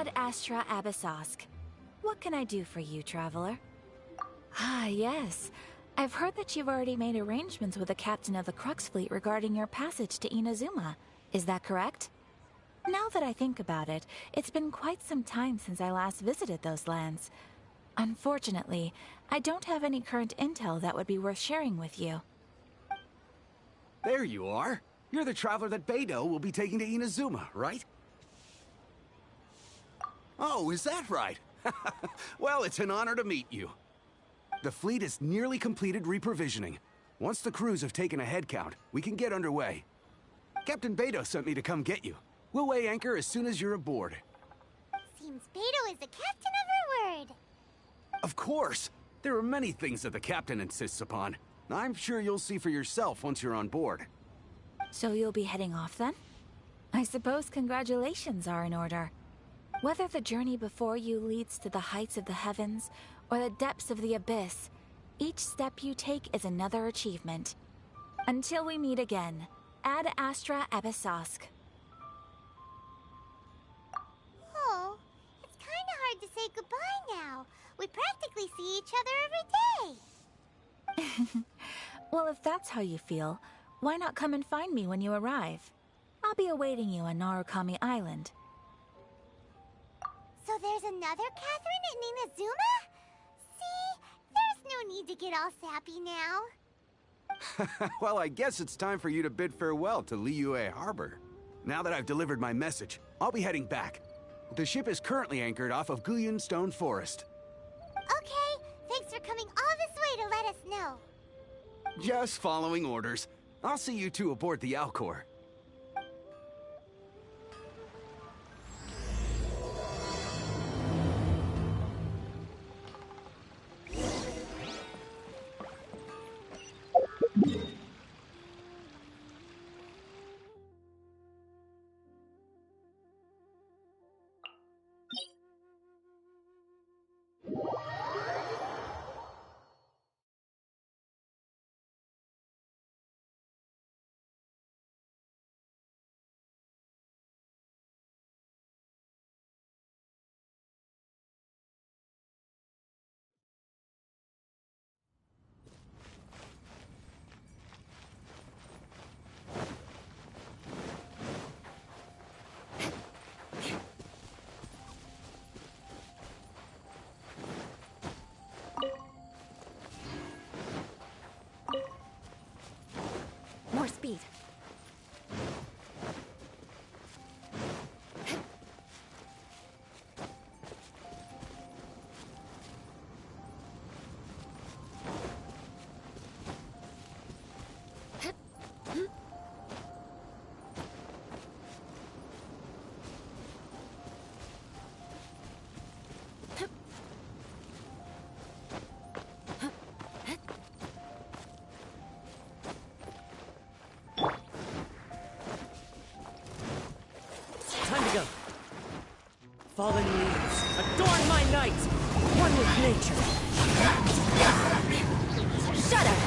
Ad Astra Abyssosk. What can I do for you, traveler? Ah, yes. I've heard that you've already made arrangements with the captain of the Crux Fleet regarding your passage to Inazuma. Is that correct? Now that I think about it, it's been quite some time since I last visited those lands. Unfortunately, I don't have any current intel that would be worth sharing with you. There you are. You're the traveler that Beidou will be taking to Inazuma, right? Oh, is that right? Well, it's an honor to meet you. The fleet is nearly completed reprovisioning. Once the crews have taken a head count, we can get underway. Captain Beidou sent me to come get you. We'll weigh anchor as soon as you're aboard. Seems Beidou is the captain of her word. Of course! There are many things that the captain insists upon. I'm sure you'll see for yourself once you're on board. So you'll be heading off then? I suppose congratulations are in order. Whether the journey before you leads to the heights of the heavens or the depths of the abyss, each step you take is another achievement. Until we meet again, Ad Astra Abyssosk. Oh, it's kind of hard to say goodbye now. We practically see each other every day. Well, if that's how you feel, why not come and find me when you arrive? I'll be awaiting you on Narukami Island. So there's another Catherine in Inazuma? See, there's no need to get all sappy now. Well, I guess it's time for you to bid farewell to Liyue Harbor. Now that I've delivered my message, I'll be heading back. The ship is currently anchored off of Guyun Stone Forest. Okay, thanks for coming all this way to let us know. Just following orders. I'll see you two aboard the Alcor. More speed. Time to go. Fallen leaves, adorn my night! One with nature. Shut up!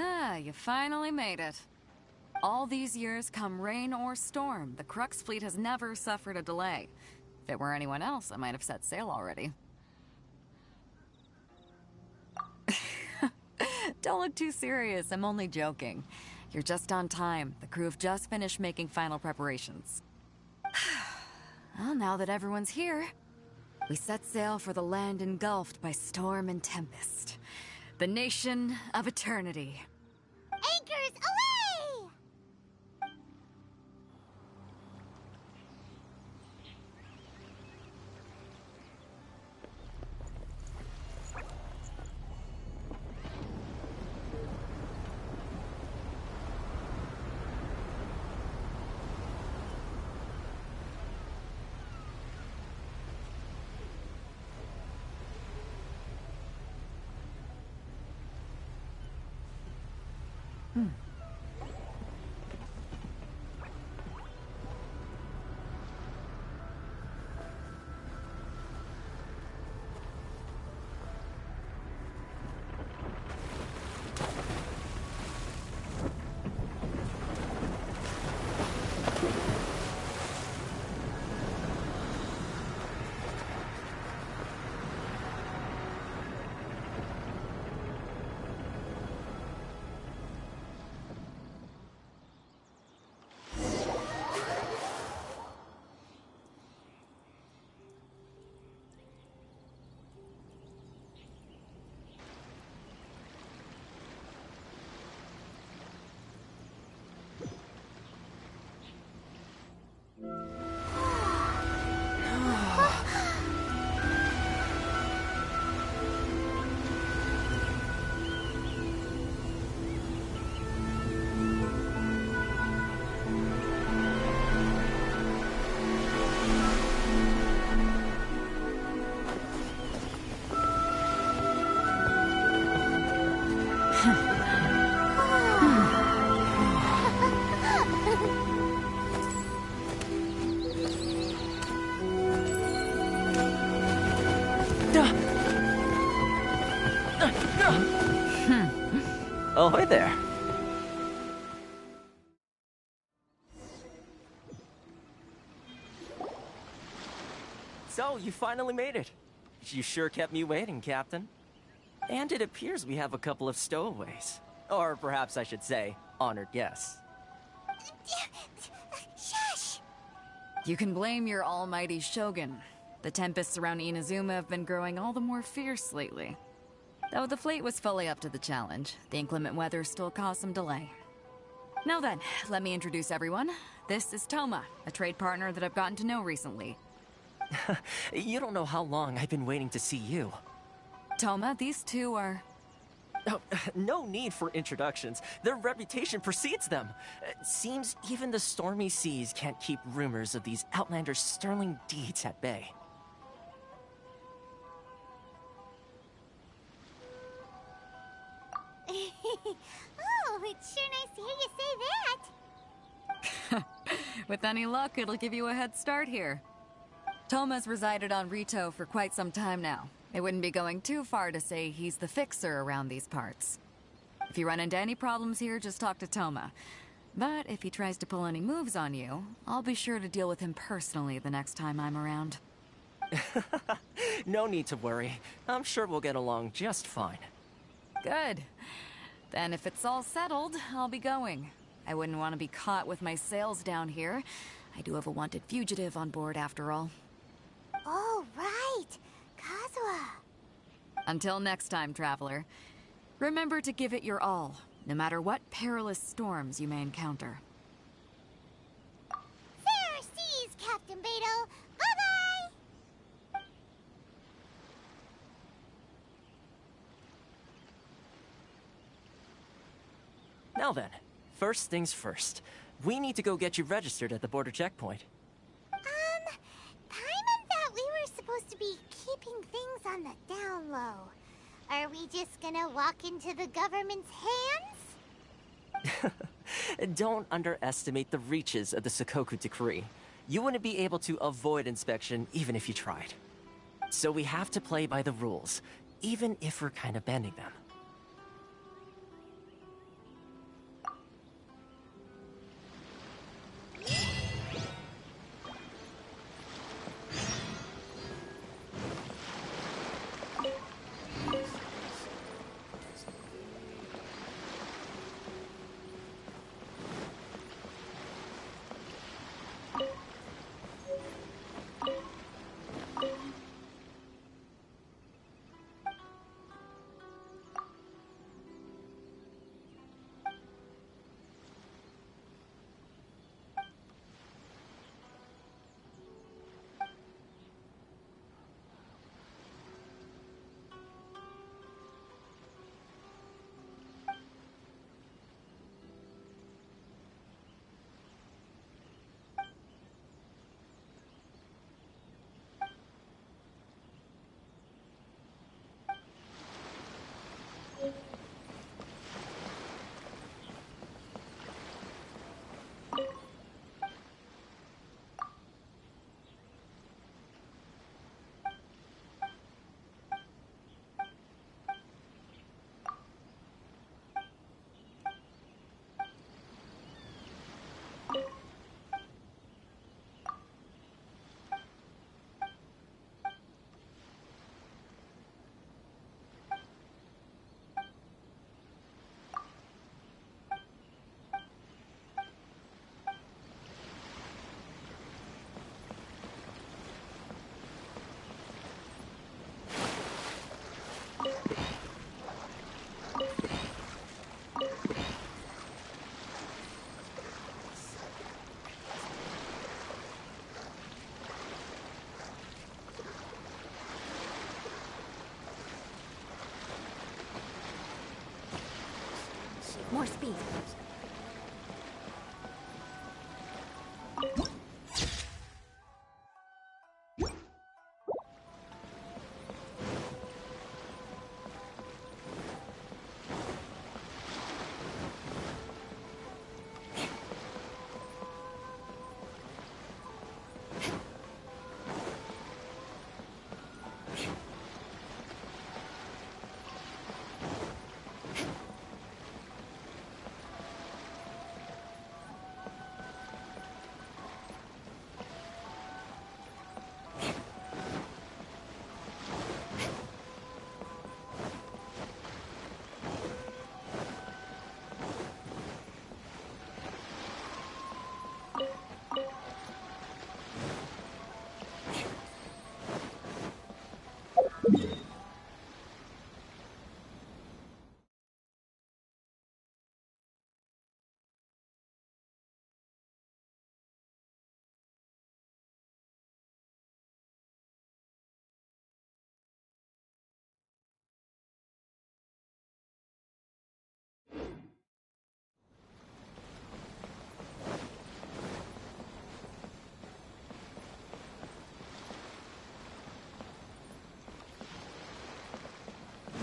Ah, you finally made it. All these years, come rain or storm, the Crux fleet has never suffered a delay. If it were anyone else, I might have set sail already. Don't look too serious, I'm only joking. You're just on time. The crew have just finished making final preparations. Well, now that everyone's here, We set sail for the land engulfed by storm and tempest. The nation of eternity. Anchors away! Ahoy there. So, you finally made it. You sure kept me waiting, Captain. And it appears we have a couple of stowaways. Or perhaps I should say, honored guests. Shush! You can blame your almighty shogun. The tempests around Inazuma have been growing all the more fierce lately. Though the fleet was fully up to the challenge, the inclement weather still caused some delay. Now then, let me introduce everyone. This is Toma, a trade partner that I've gotten to know recently. You don't know how long I've been waiting to see you. Toma, these two are... Oh, no need for introductions. Their reputation precedes them. Seems even the stormy seas can't keep rumors of these outlanders' sterling deeds at bay. Oh, it's sure nice to hear you say that. With any luck, it'll give you a head start here. Toma's resided on Rito for quite some time now. It wouldn't be going too far to say he's the fixer around these parts. If you run into any problems here, just talk to Toma. But if he tries to pull any moves on you, I'll be sure to deal with him personally the next time I'm around. No need to worry. I'm sure we'll get along just fine. Good. Then if it's all settled, I'll be going. I wouldn't want to be caught with my sails down here. I do have a wanted fugitive on board after all. Oh, right. Kazuha. Until next time, traveler. Remember to give it your all, no matter what perilous storms you may encounter. Fair seas, Captain Beidou. Bye-bye! Now then, first things first. We need to go get you registered at the border checkpoint. Paimon thought we were supposed to be keeping things on the down low. Are we just gonna walk into the government's hands? Don't underestimate the reaches of the Sakoku Decree. You wouldn't be able to avoid inspection even if you tried. So we have to play by the rules, even if we're kind of bending them. More speed.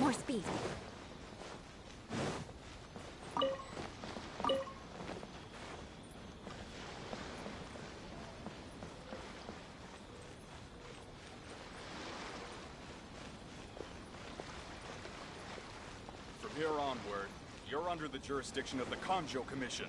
More speed. From here onward, you're under the jurisdiction of the Kanjo Commission.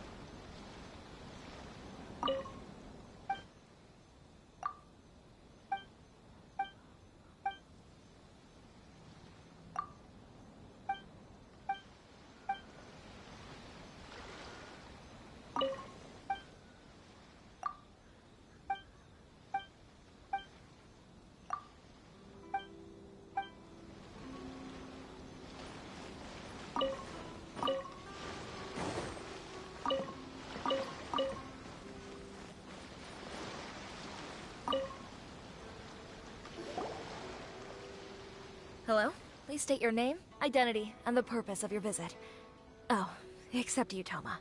Hello? Please state your name, identity, and the purpose of your visit. Oh, except you, Toma.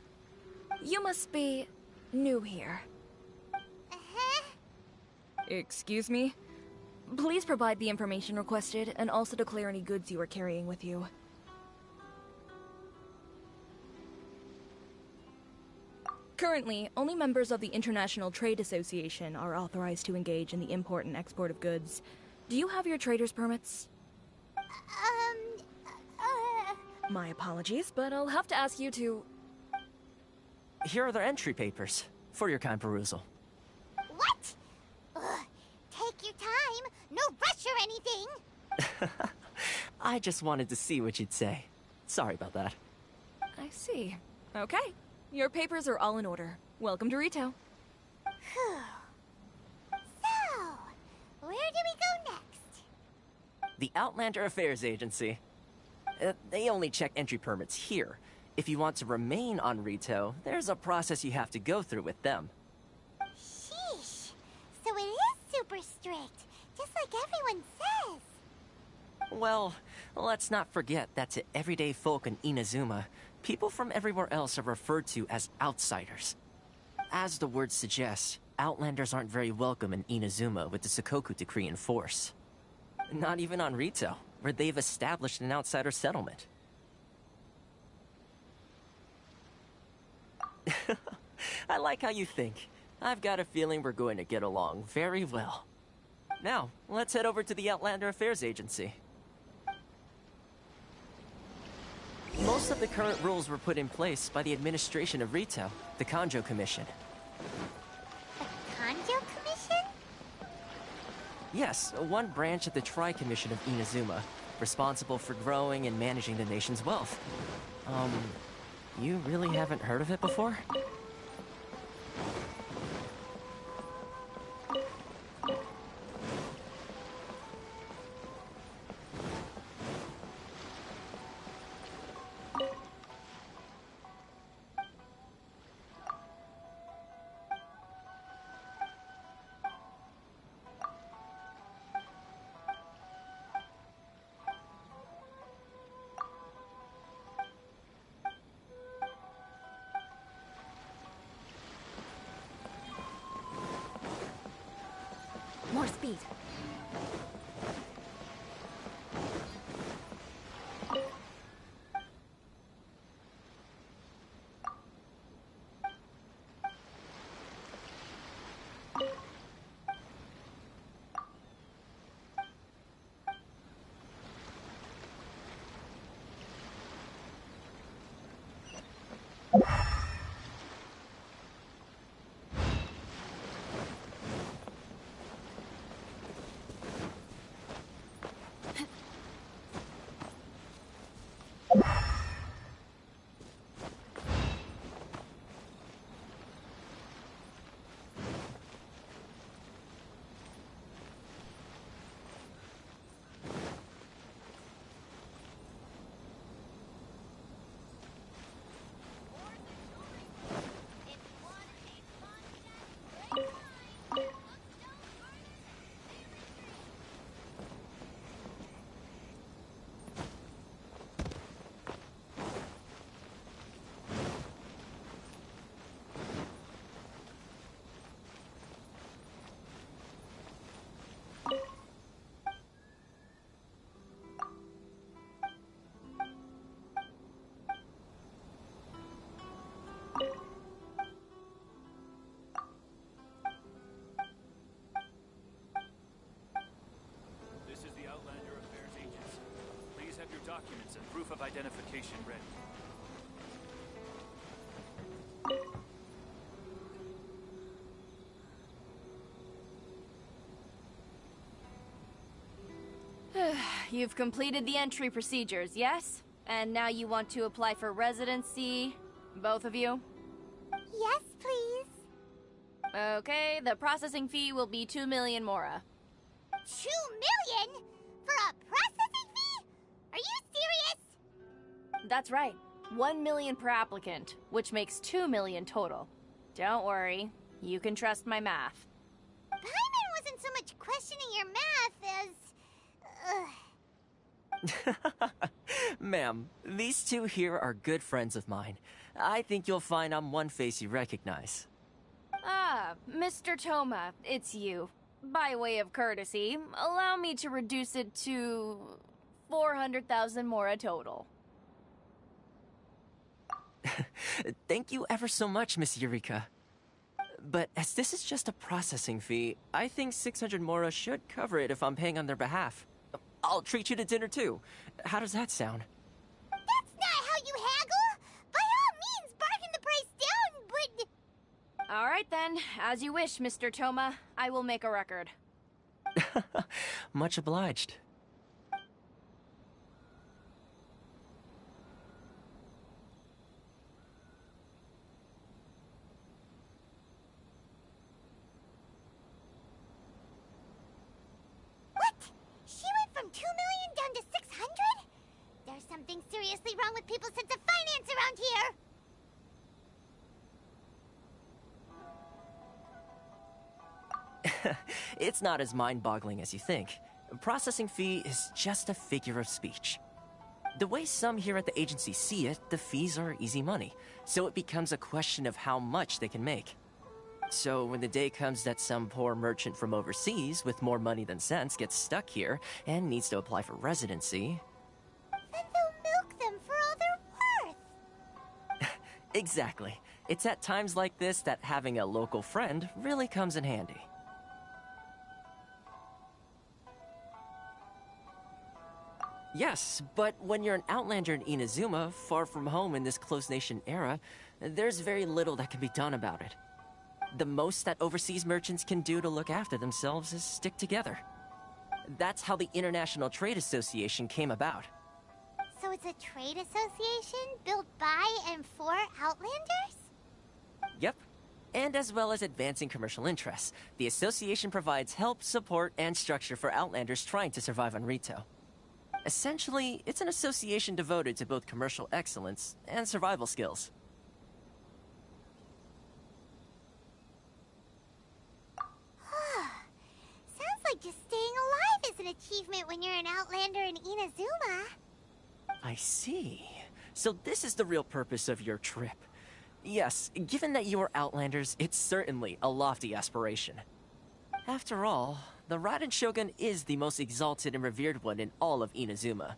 You must be new here. Uh-huh. Excuse me? Please provide the information requested, and also declare any goods you are carrying with you. Currently, only members of the International Trade Association are authorized to engage in the import and export of goods. Do you have your trader's permits? My apologies, but I'll have to ask you to... Here are their entry papers, for your kind perusal. What? Ugh. Take your time. No rush or anything. I just wanted to see what you'd say. Sorry about that. I see. Okay. Your papers are all in order. Welcome to Rito. Phew. So, where do we go next? The Outlander Affairs Agency. They only check entry permits here. If you want to remain on Rito, there's a process you have to go through with them. Sheesh. So it is super strict, just like everyone says. Well, let's not forget that to everyday folk in Inazuma, people from everywhere else are referred to as outsiders. As the word suggests, Outlanders aren't very welcome in Inazuma with the Sakoku Decree in force. Not even on Rito, where they've established an outsider settlement. I like how you think. I've got a feeling we're going to get along very well. Now, let's head over to the Outlander Affairs Agency. Most of the current rules were put in place by the administration of Rito, the Kanjo Commission. The Kanjo Commission? Yes, one branch of the Tri-Commission of Inazuma, responsible for growing and managing the nation's wealth. You really haven't heard of it before? More speed. This is the Outlander Affairs Agency. Please have your documents and proof of identification ready. You've completed the entry procedures, yes? And now you want to apply for residency? Both of you? Yes, please. Okay, the processing fee will be 2 million mora. 2 million? For a processing fee? Are you serious? That's right. 1 million per applicant, which makes 2 million total. Don't worry, you can trust my math. Paimon wasn't so much questioning your math as... Ma'am, these two here are good friends of mine. I think you'll find I'm one face you recognize. Ah, Mr. Toma, it's you. By way of courtesy, allow me to reduce it to 400,000 mora total. Thank you ever so much, Miss Eureka. But as this is just a processing fee, I think 600 mora should cover it if I'm paying on their behalf. I'll treat you to dinner too. How does that sound? That's not how you haggle! By all means, bargain the price down, but... Alright then, as you wish, Mr. Toma. I will make a record. Much obliged. What? She went from 2 million down to 600? There's something seriously wrong with people's sense of finance around here! It's not as mind-boggling as you think. Processing fee is just a figure of speech. The way some here at the agency see it, the fees are easy money, so it becomes a question of how much they can make. So when the day comes that some poor merchant from overseas with more money than sense gets stuck here and needs to apply for residency... Then they'll milk them for all they're worth! Exactly. It's at times like this that having a local friend really comes in handy. Yes, but when you're an outlander in Inazuma, far from home in this close nation era, there's very little that can be done about it. The most that overseas merchants can do to look after themselves is stick together. That's how the International Trade Association came about. So it's a trade association built by and for Outlanders? Yep. And as well as advancing commercial interests, the association provides help, support, and structure for Outlanders trying to survive on Rito. Essentially, it's an association devoted to both commercial excellence and survival skills. Sounds like just staying alive is an achievement when you're an Outlander in Inazuma. I see. So this is the real purpose of your trip. Yes, given that you are Outlanders, it's certainly a lofty aspiration. After all, the Raiden Shogun is the most exalted and revered one in all of Inazuma.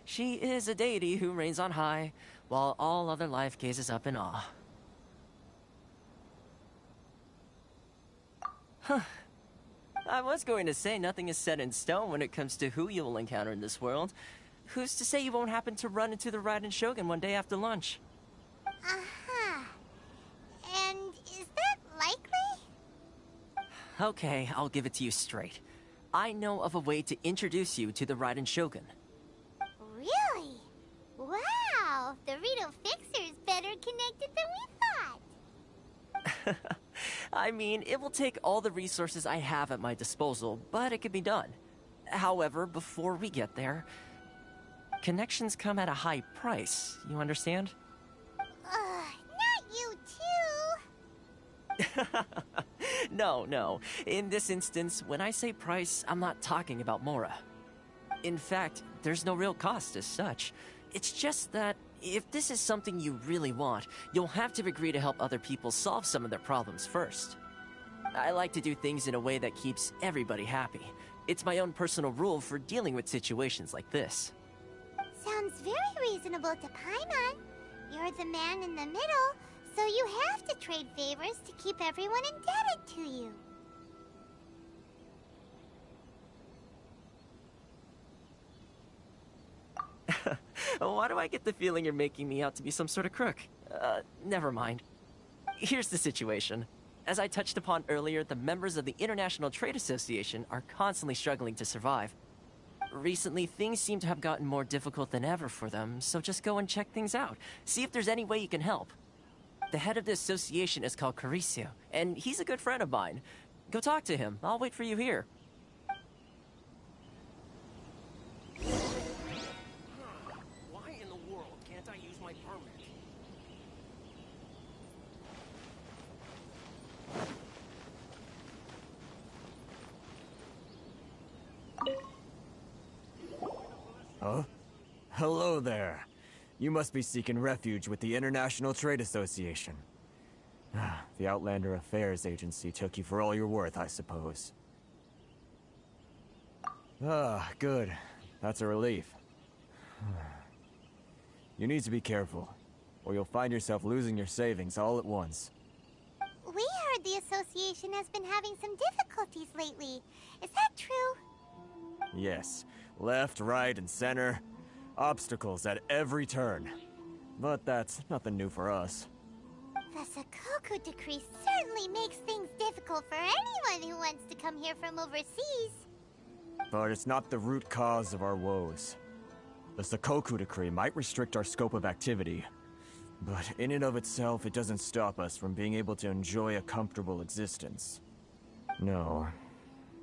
She is a deity who reigns on high, while all other life gazes up in awe. Huh. I was going to say nothing is set in stone when it comes to who you will encounter in this world. Who's to say you won't happen to run into the Raiden Shogun one day after lunch? Uh-huh. And is that likely? Okay, I'll give it to you straight. I know of a way to introduce you to the Raiden Shogun. Really? Wow! The Rito Fixer's better connected than we thought! I mean, it will take all the resources I have at my disposal, but it can be done. However, before we get there, connections come at a high price, you understand? Not you too! No. In this instance, when I say price, I'm not talking about Mora. In fact, there's no real cost as such. It's just that if this is something you really want, you'll have to agree to help other people solve some of their problems first. I like to do things in a way that keeps everybody happy. It's my own personal rule for dealing with situations like this. Sounds very reasonable to Paimon. You're the man in the middle, so you have to trade favors to keep everyone indebted to you. Why do I get the feeling you're making me out to be some sort of crook? Never mind. Here's the situation. As I touched upon earlier, the members of the International Trade Association are constantly struggling to survive. Recently, things seem to have gotten more difficult than ever for them, so just go and check things out. See if there's any way you can help. The head of the association is called Caricio, and he's a good friend of mine. Go talk to him. I'll wait for you here. Why in the world can't I use my permit? Huh? Hello there. You must be seeking refuge with the International Trade Association. The Outlander Affairs Agency took you for all you're worth, I suppose. Good. That's a relief. You need to be careful, or you'll find yourself losing your savings all at once. We heard the association has been having some difficulties lately. Is that true? Yes. Left, right, and center. Obstacles at every turn. But that's nothing new for us. The Sakoku Decree certainly makes things difficult for anyone who wants to come here from overseas. But it's not the root cause of our woes. The Sakoku Decree might restrict our scope of activity, but in and of itself, it doesn't stop us from being able to enjoy a comfortable existence. No.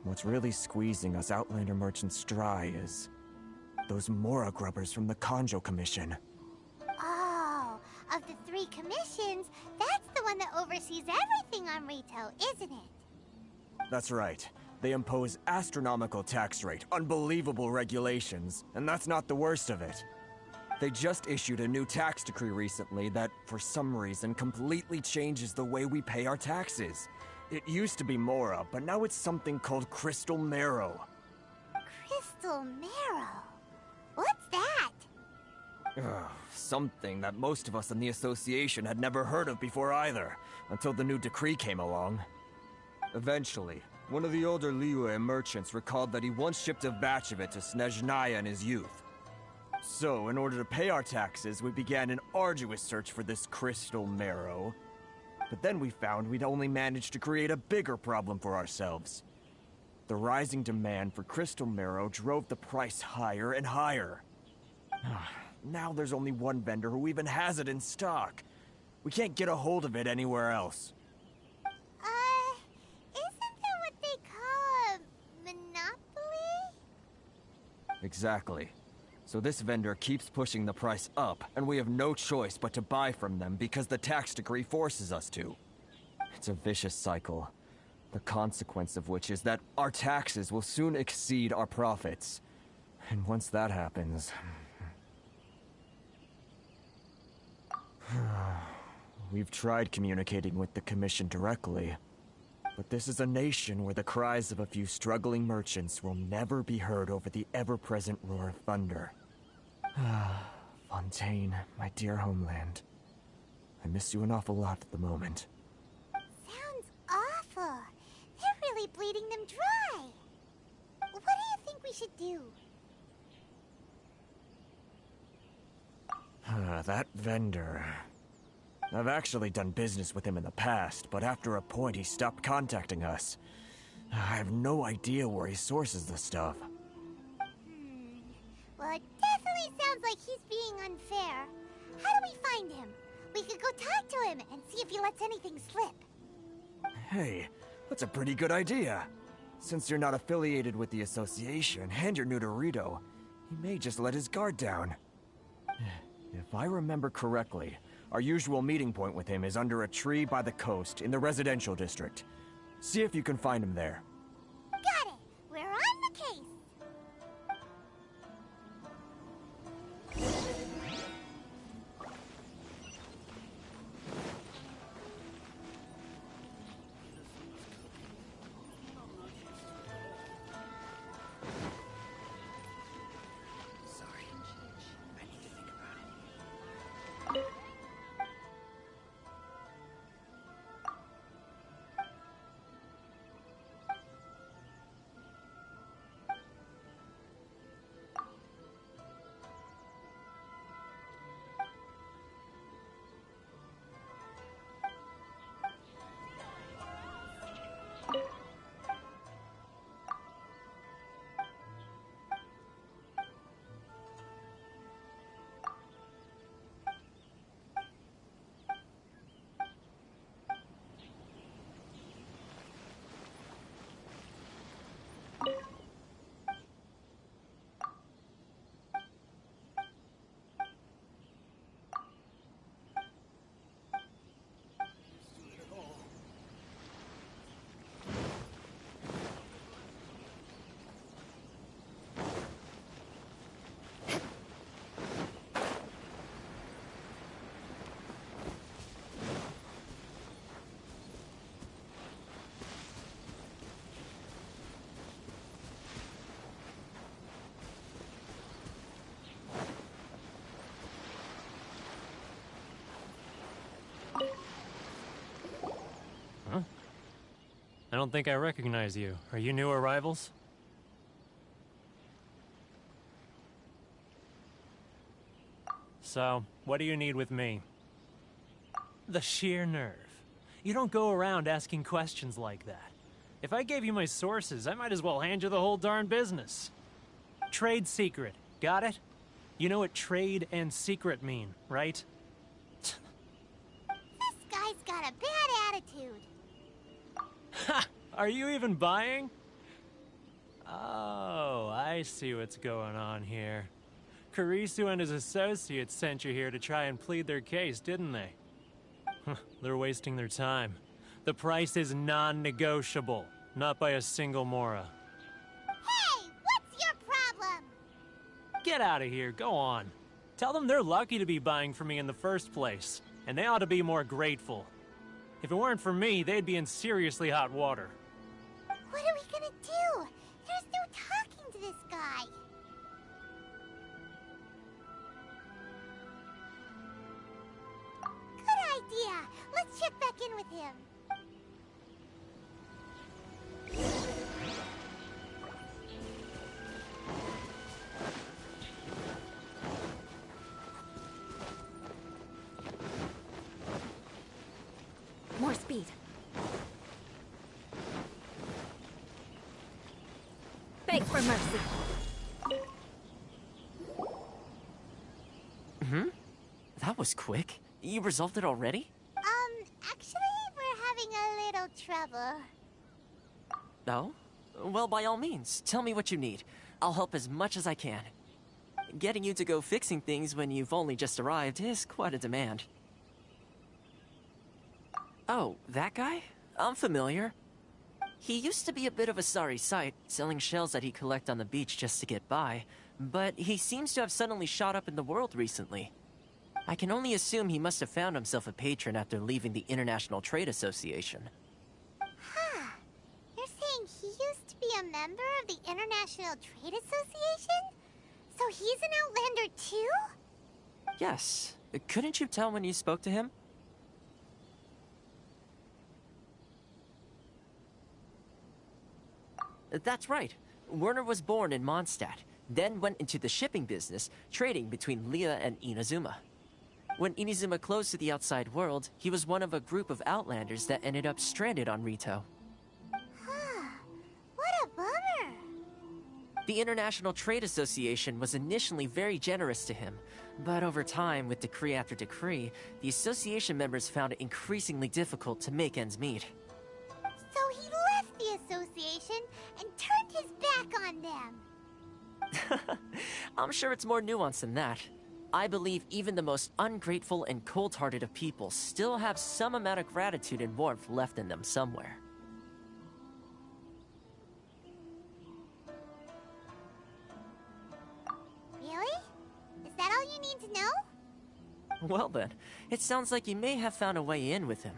What's really squeezing us Outlander merchants dry is those Mora grubbers from the Kanjo Commission. Oh, of the 3 commissions, that's the one that oversees everything on Rito, isn't it? That's right. They impose astronomical tax rate, unbelievable regulations, and that's not the worst of it. They just issued a new tax decree recently that, for some reason, completely changes the way we pay our taxes. It used to be Mora, but now it's something called Crystal Marrow. Crystal Marrow? What's that? Something that most of us in the association had never heard of before either, until the new decree came along. Eventually, one of the older Liyue merchants recalled that he once shipped a batch of it to Snezhnaya in his youth. So, in order to pay our taxes, we began an arduous search for this Crystal Marrow. But then we found we'd only managed to create a bigger problem for ourselves. The rising demand for Crystal Marrow drove the price higher and higher. Now there's only one vendor who even has it in stock. We can't get a hold of it anywhere else. Isn't that what they call a monopoly? Exactly. So this vendor keeps pushing the price up, and we have no choice but to buy from them because the tax decree forces us to. It's a vicious cycle, the consequence of which is that our taxes will soon exceed our profits. And once that happens... We've tried communicating with the Commission directly. But this is a nation where the cries of a few struggling merchants will never be heard over the ever-present roar of thunder. Fontaine, my dear homeland. I miss you an awful lot at the moment. Sounds awful. They're really bleeding them dry. What do you think we should do? That vendor... I've actually done business with him in the past, but after a point he stopped contacting us. I have no idea where he sources the stuff. Well, it definitely sounds like he's being unfair. How do we find him? We could go talk to him and see if he lets anything slip. Hey, that's a pretty good idea. Since you're not affiliated with the association and you're new to Rito, he may just let his guard down. If I remember correctly, our usual meeting point with him is under a tree by the coast in the residential district. See if you can find him there. Got it! We're on the case! I don't think I recognize you. Are you new arrivals? So, what do you need with me? The sheer nerve. You don't go around asking questions like that. If I gave you my sources, I might as well hand you the whole darn business. Trade secret. Got it? You know what trade and secret mean, right? This guy's got a bad attitude. Ha! Are you even buying? Oh, I see what's going on here. Kurisu and his associates sent you here to try and plead their case, didn't they? They're wasting their time. The price is non-negotiable, not by a single Mora. Hey, what's your problem? Get out of here, go on. Tell them they're lucky to be buying from me in the first place, and they ought to be more grateful. If it weren't for me, they'd be in seriously hot water. What are we gonna do? There's no talking to this guy. Good idea. Let's check back in with him. More speed. Beg for mercy. That was quick. You resolved it already? Actually, we're having a little trouble. No? Well, by all means, tell me what you need. I'll help as much as I can. Getting you to go fixing things when you've only just arrived is quite a demand. Oh, that guy? I'm familiar. He used to be a bit of a sorry sight, selling shells that he'd collect on the beach just to get by, but he seems to have suddenly shot up in the world recently. I can only assume he must have found himself a patron after leaving the International Trade Association. Huh. member of the International Trade Association? So he's an Outlander too? Yes. Couldn't you tell when you spoke to him? That's right. Werner was born in Mondstadt, then went into the shipping business, trading between Leah and Inazuma. When Inazuma closed to the outside world, he was one of a group of Outlanders that ended up stranded on Rito. What a bummer! The International Trade Association was initially very generous to him, but over time, with decree after decree, the association members found it increasingly difficult to make ends meet. So he left the association and turned his back on them. I'm sure it's more nuanced than that. I believe even the most ungrateful and cold-hearted of people still have some amount of gratitude and warmth left in them somewhere. Really? Is that all you need to know? Well then, it sounds like you may have found a way in with him.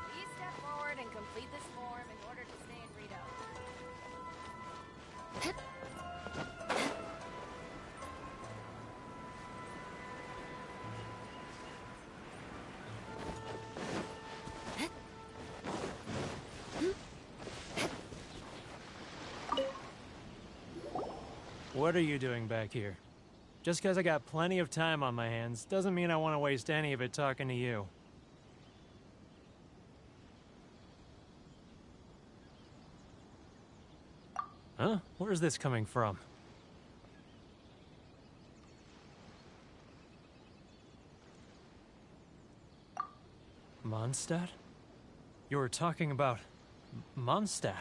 Please step forward and complete this form in order to stay in Rito. What are you doing back here? Just because I got plenty of time on my hands doesn't mean I want to waste any of it talking to you. Huh? Where's this coming from? Mondstadt? You were talking about Mondstadt.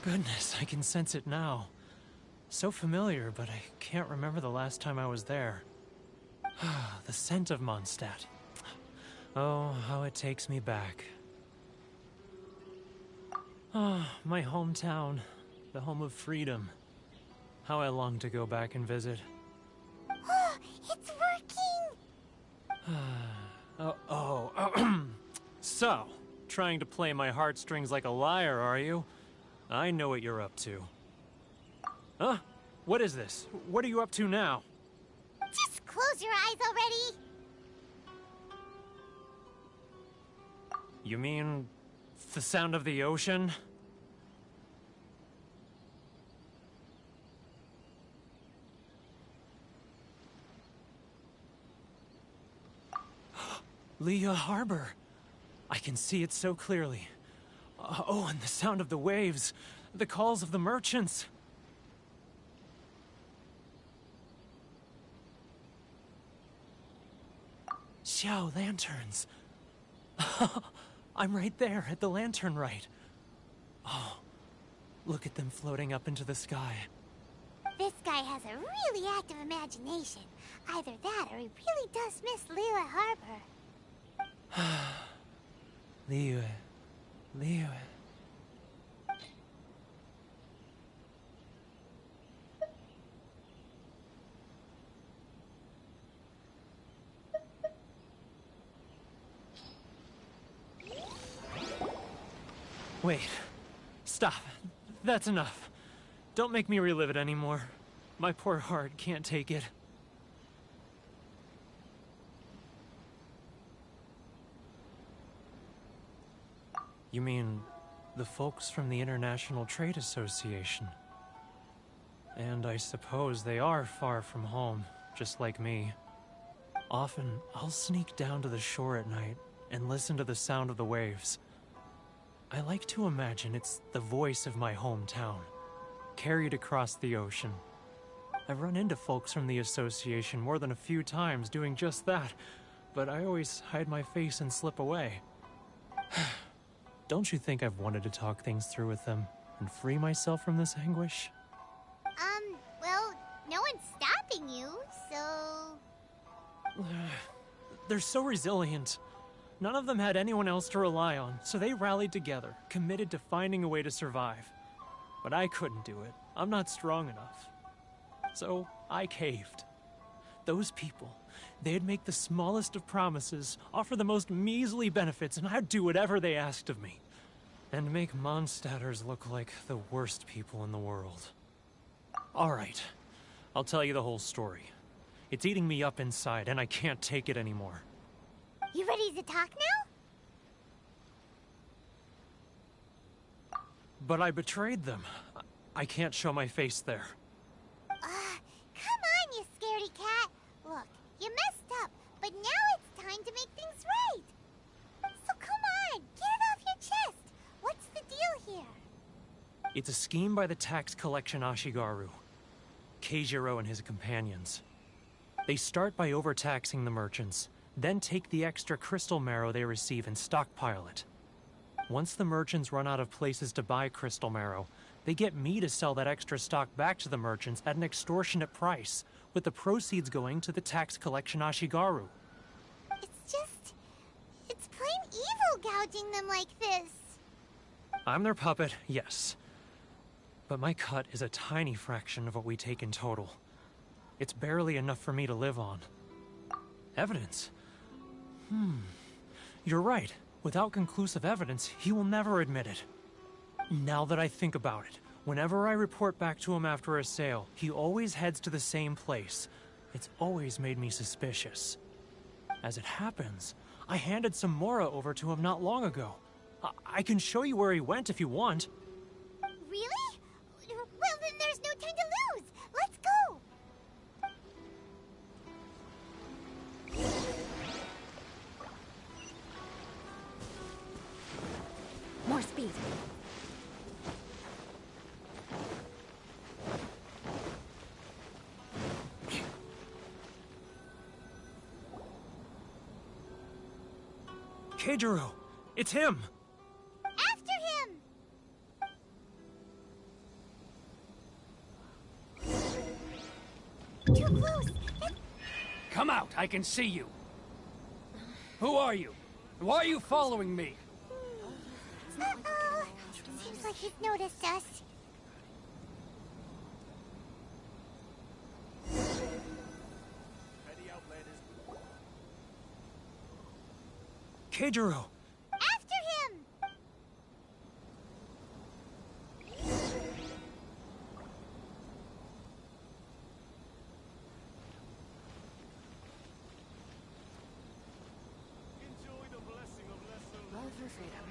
Goodness, I can sense it now. So familiar, but I can't remember the last time I was there. The scent of Mondstadt. Oh, how it takes me back. Ah, my hometown, the home of freedom. How I long to go back and visit. Oh, it's working! So, trying to play my heartstrings like a liar, are you? I know what you're up to. Huh? What is this? What are you up to now? Just close your eyes already! You mean the sound of the ocean? Leah Harbor. I can see it so clearly. Oh, and the sound of the waves. The calls of the merchants. Xiao lanterns. I'm right there at the lantern right. Oh, look at them floating up into the sky. This guy has a really active imagination. Either that or he really does miss Liyue Harbor. Liyue. Liyue. Wait. Stop. That's enough. Don't make me relive it anymore. My poor heart can't take it. You mean the folks from the International Trade Association? And I suppose they are far from home, just like me. Often, I'll sneak down to the shore at night and listen to the sound of the waves. I like to imagine it's the voice of my hometown, carried across the ocean. I've run into folks from the association more than a few times doing just that, but I always hide my face and slip away. Don't you think I've wanted to talk things through with them and free myself from this anguish? Well, no one's stopping you, so... They're so resilient. None of them had anyone else to rely on, so they rallied together, committed to finding a way to survive. But I couldn't do it. I'm not strong enough. So I caved. Those people, they'd make the smallest of promises, offer the most measly benefits, and I'd do whatever they asked of me. And make Mondstadters look like the worst people in the world. All right, I'll tell you the whole story. It's eating me up inside, and I can't take it anymore. You ready to talk now? But I betrayed them. I can't show my face there. Come on, you scaredy cat. Look, you messed up, but now it's time to make things right. So come on, get it off your chest. What's the deal here? It's a scheme by the tax collection Ashigaru. Keijiro and his companions. They start by overtaxing the merchants, then take the extra crystal marrow they receive and stockpile it. Once the merchants run out of places to buy crystal marrow, they get me to sell that extra stock back to the merchants at an extortionate price, with the proceeds going to the tax collection Ashigaru. It's plain evil gouging them like this. I'm their puppet, yes. But my cut is a tiny fraction of what we take in total. It's barely enough for me to live on. Evidence? You're right. Without conclusive evidence, he will never admit it. Now that I think about it, whenever I report back to him after a sale, he always heads to the same place. It's always made me suspicious. As it happens, I handed some Mora over to him not long ago. I can show you where he went if you want. Really? Well, then there's no time to lose. Let's go. More speed. Keijiro! It's him! After him! Too close! Come out! I can see you! Who are you? Why are you following me? Uh-oh! Seems like he's noticed us. Keijiro! After him! Love or freedom?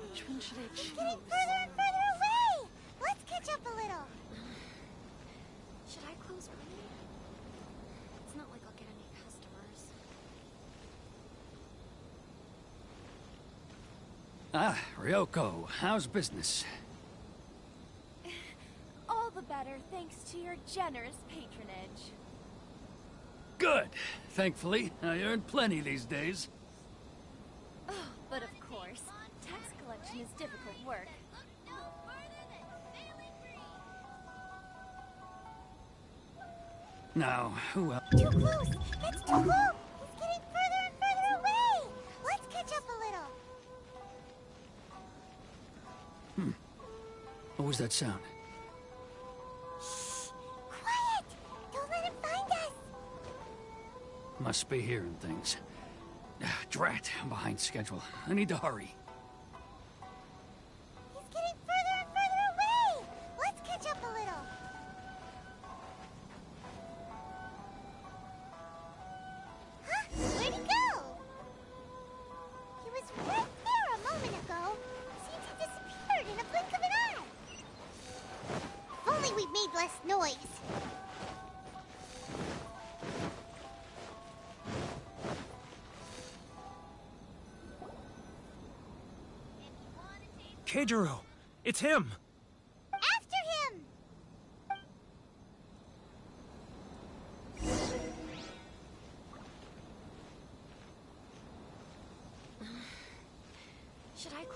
Which one should I choose? He's getting further and further away! Let's catch up a little. Should I close early? It's not like I'll get any customers. Ah, Ryoko, how's business? All the better thanks to your generous patronage. Good. Thankfully, I earn plenty these days. Oh, but of course, tax collection is difficult work. Now, who else? Too close! It's too close! He's getting further and further away! Let's catch up a little. What was that sound? Shh! Quiet! Don't let him find us! Must be hearing things. Drat, I'm behind schedule. I need to hurry. He's getting further and further away! Let's catch up a little. Huh? Where'd he go? He was right there a moment ago. Seems he disappeared in a blink of an eye. If only we made less noise. Keijiro! It's him! After him!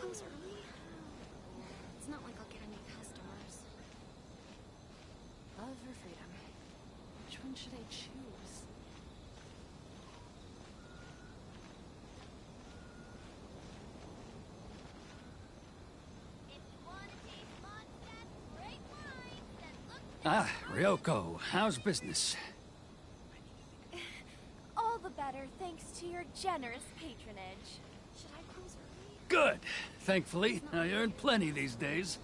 close early? It's not like I'll get any customers. Love or freedom? Which one should I choose? Ah, Ryoko, how's business? All the better thanks to your generous patronage. Should I close early? Good. Thankfully, I earn plenty these days.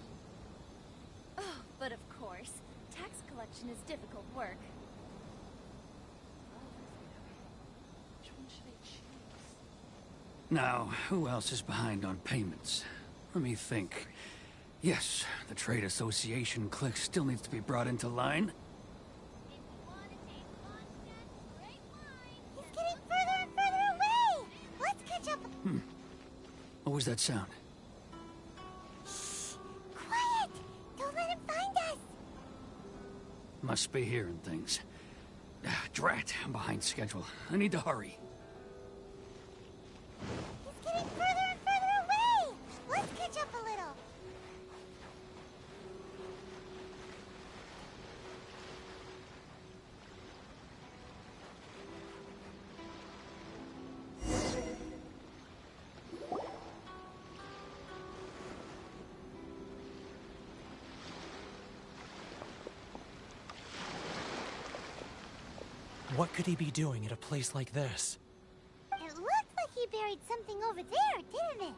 Oh, but of course, tax collection is difficult work. Which one should I choose? Now, who else is behind on payments? Let me think. Yes, the Trade Association clique still needs to be brought into line. He's getting further and further away! Let's catch up. What was that sound? Quiet! Don't let him find us! Must be hearing things. Ah, drat, I'm behind schedule. I need to hurry. He's getting further and further away! Let's catch up a little. What could he be doing at a place like this? It looked like he buried something over there, didn't it?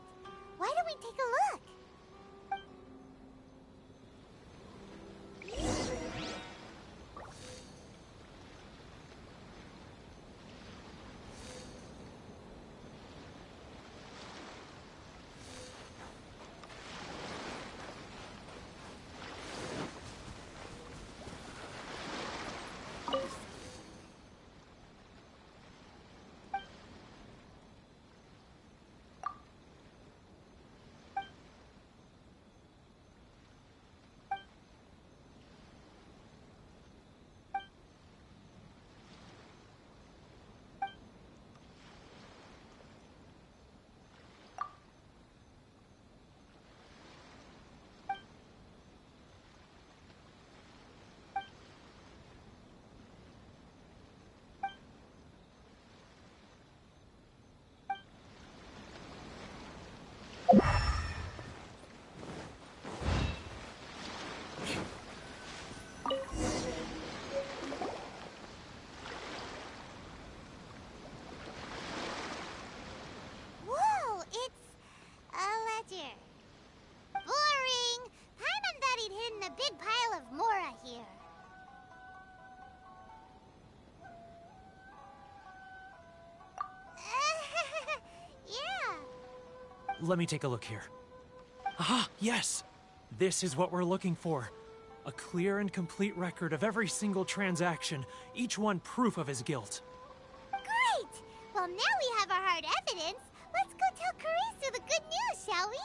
Why don't we take a look? Whoa, it's a ledger. Boring! Paimon thought he'd hidden a big pile of Mora here. Yeah. Let me take a look here. Aha, yes! This is what we're looking for. A clear and complete record of every single transaction, each one proof of his guilt. Great! Well, now we have our hard evidence. Let's go tell Karisu the good news, shall we?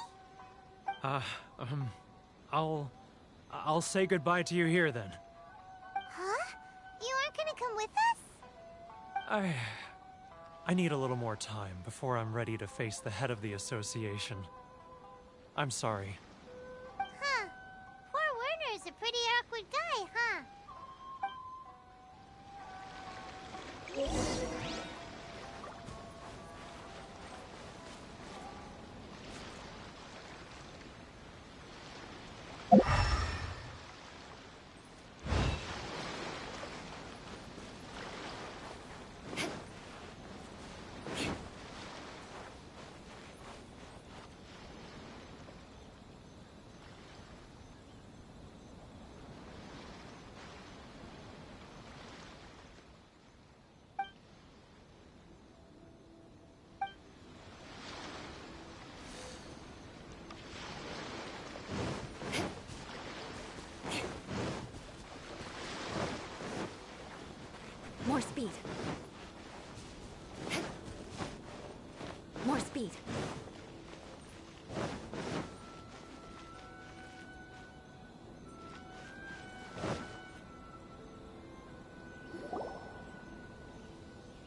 I'll say goodbye to you here then. Huh? You aren't gonna come with us? I need a little more time before I'm ready to face the head of the association. I'm sorry. Huh. Poor Werner's a pretty awkward guy, huh? More speed. More speed.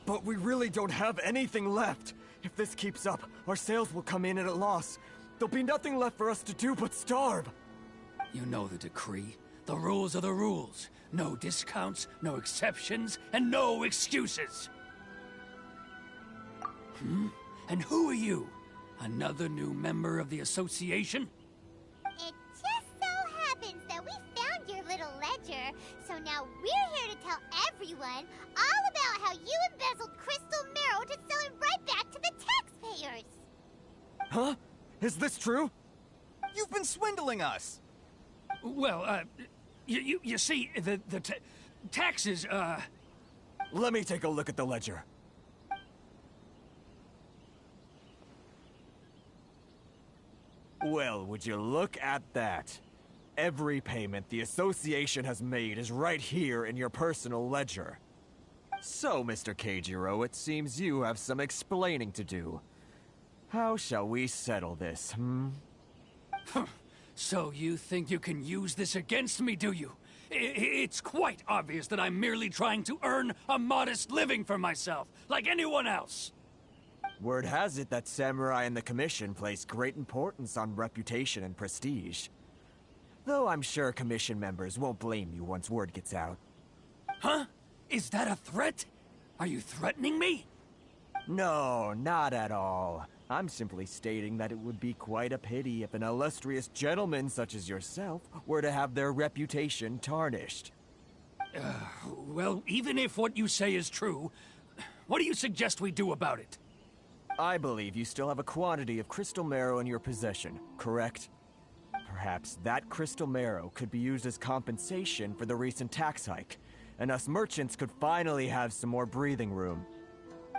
But we really don't have anything left. If this keeps up, our sales will come in at a loss. There'll be nothing left for us to do but starve. You know the decree. The rules are the rules. No discounts, no exceptions, and no excuses. And who are you? Another new member of the association? It just so happens that we found your little ledger, so now we're here to tell everyone all about how you embezzled crystal marrow to sell it right back to the taxpayers. Huh? Is this true? You've been swindling us! Well, you see, the taxes, Let me take a look at the ledger. Well, would you look at that? Every payment the association has made is right here in your personal ledger. So, Mr. Keijiro, it seems you have some explaining to do. How shall we settle this, So you think you can use this against me, do you? It's quite obvious that I'm merely trying to earn a modest living for myself, like anyone else. Word has it that Samurai and the Commission place great importance on reputation and prestige. Though I'm sure Commission members won't blame you once word gets out. Huh? Is that a threat? Are you threatening me? No, not at all. I'm simply stating that it would be quite a pity if an illustrious gentleman such as yourself were to have their reputation tarnished. Well, even if what you say is true, what do you suggest we do about it? I believe you still have a quantity of crystal marrow in your possession, correct? Perhaps that crystal marrow could be used as compensation for the recent tax hike, and us merchants could finally have some more breathing room.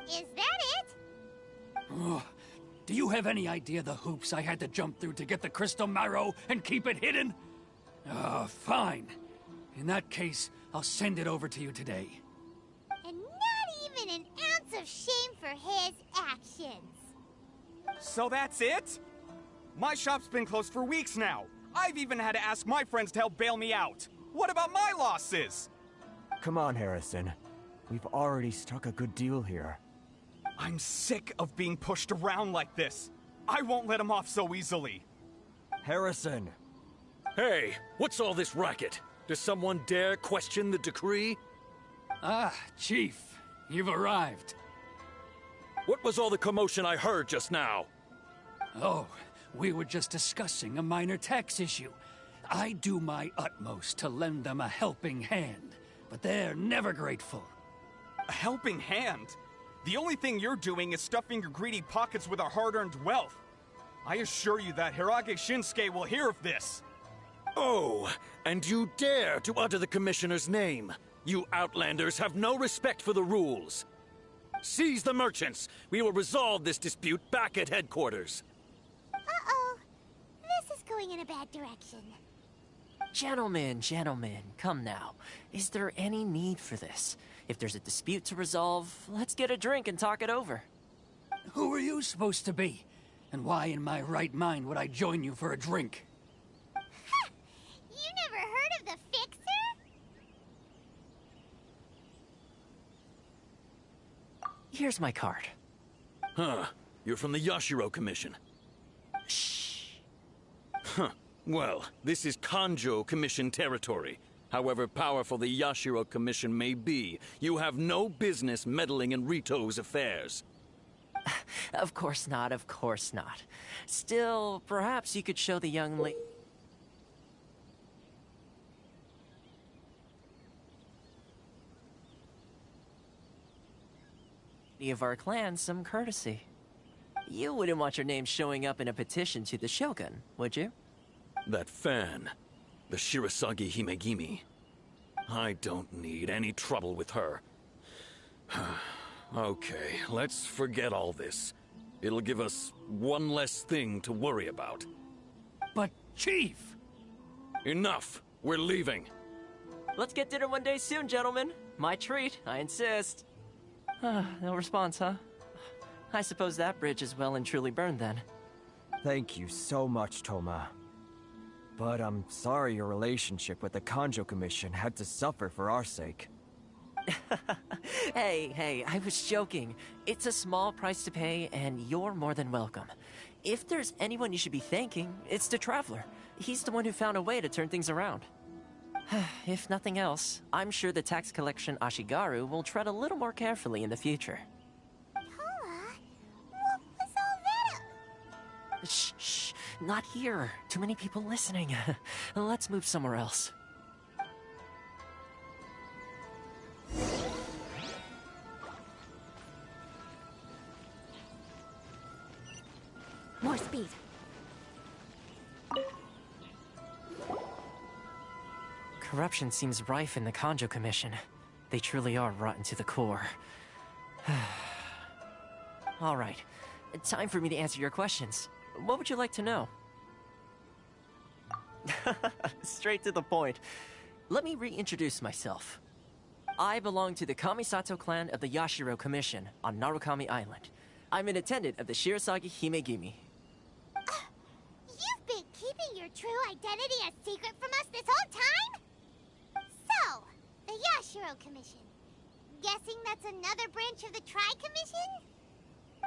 Is that it? Do you have any idea the hoops I had to jump through to get the crystal marrow and keep it hidden? Fine. In that case, I'll send it over to you today. And not even an ounce of shame for his actions. So that's it? My shop's been closed for weeks now. I've even had to ask my friends to help bail me out. What about my losses? Come on, Harrison. We've already struck a good deal here. I'm sick of being pushed around like this. I won't let him off so easily. Harrison! Hey, what's all this racket? Does someone dare question the decree? Ah, Chief, you've arrived. What was all the commotion I heard just now? Oh, we were just discussing a minor tax issue. I do my utmost to lend them a helping hand, but they're never grateful. A helping hand? The only thing you're doing is stuffing your greedy pockets with our hard-earned wealth. I assure you that Hirage Shinsuke will hear of this. Oh, and you dare to utter the Commissioner's name. You Outlanders have no respect for the rules. Seize the merchants. We will resolve this dispute back at headquarters. Uh-oh. This is going in a bad direction. Gentlemen, come now. Is there any need for this? If there's a dispute to resolve, let's get a drink and talk it over. Who are you supposed to be? And why in my right mind would I join you for a drink? Ha! You never heard of the Fixer? Here's my card. Huh. You're from the Yashiro Commission. Shh. Huh. Well, this is Kanjo Commission territory. However powerful the Yashiro Commission may be, you have no business meddling in Rito's affairs. Of course not, of course not. Still, perhaps you could show the young lady of our clan some courtesy. You wouldn't want your name showing up in a petition to the Shogun, would you? That fan, the Shirasagi Himegimi. I don't need any trouble with her. Okay, let's forget all this. It'll give us one less thing to worry about. But, Chief! Enough! We're leaving. Let's get dinner one day soon, gentlemen. My treat, I insist. No response, huh? I suppose that bridge is well and truly burned then. Thank you so much, Toma. But I'm sorry your relationship with the Kanjo Commission had to suffer for our sake. Hey, I was joking. It's a small price to pay, and you're more than welcome. If there's anyone you should be thanking, it's the Traveler. He's the one who found a way to turn things around. If nothing else, I'm sure the tax collection Ashigaru will tread a little more carefully in the future. Toma, what was all that? Shh, not here. Too many people listening. Let's move somewhere else. More speed. Corruption seems rife in the Kanjo Commission. They truly are rotten to the core. All right, time for me to answer your questions. What would you like to know? Straight to the point. Let me reintroduce myself. I belong to the Kamisato clan of the Yashiro Commission on Narukami Island. I'm an attendant of the Shirasagi Himegimi. You've been keeping your true identity a secret from us this whole time? So, the Yashiro Commission. Guessing that's another branch of the Tri-Commission?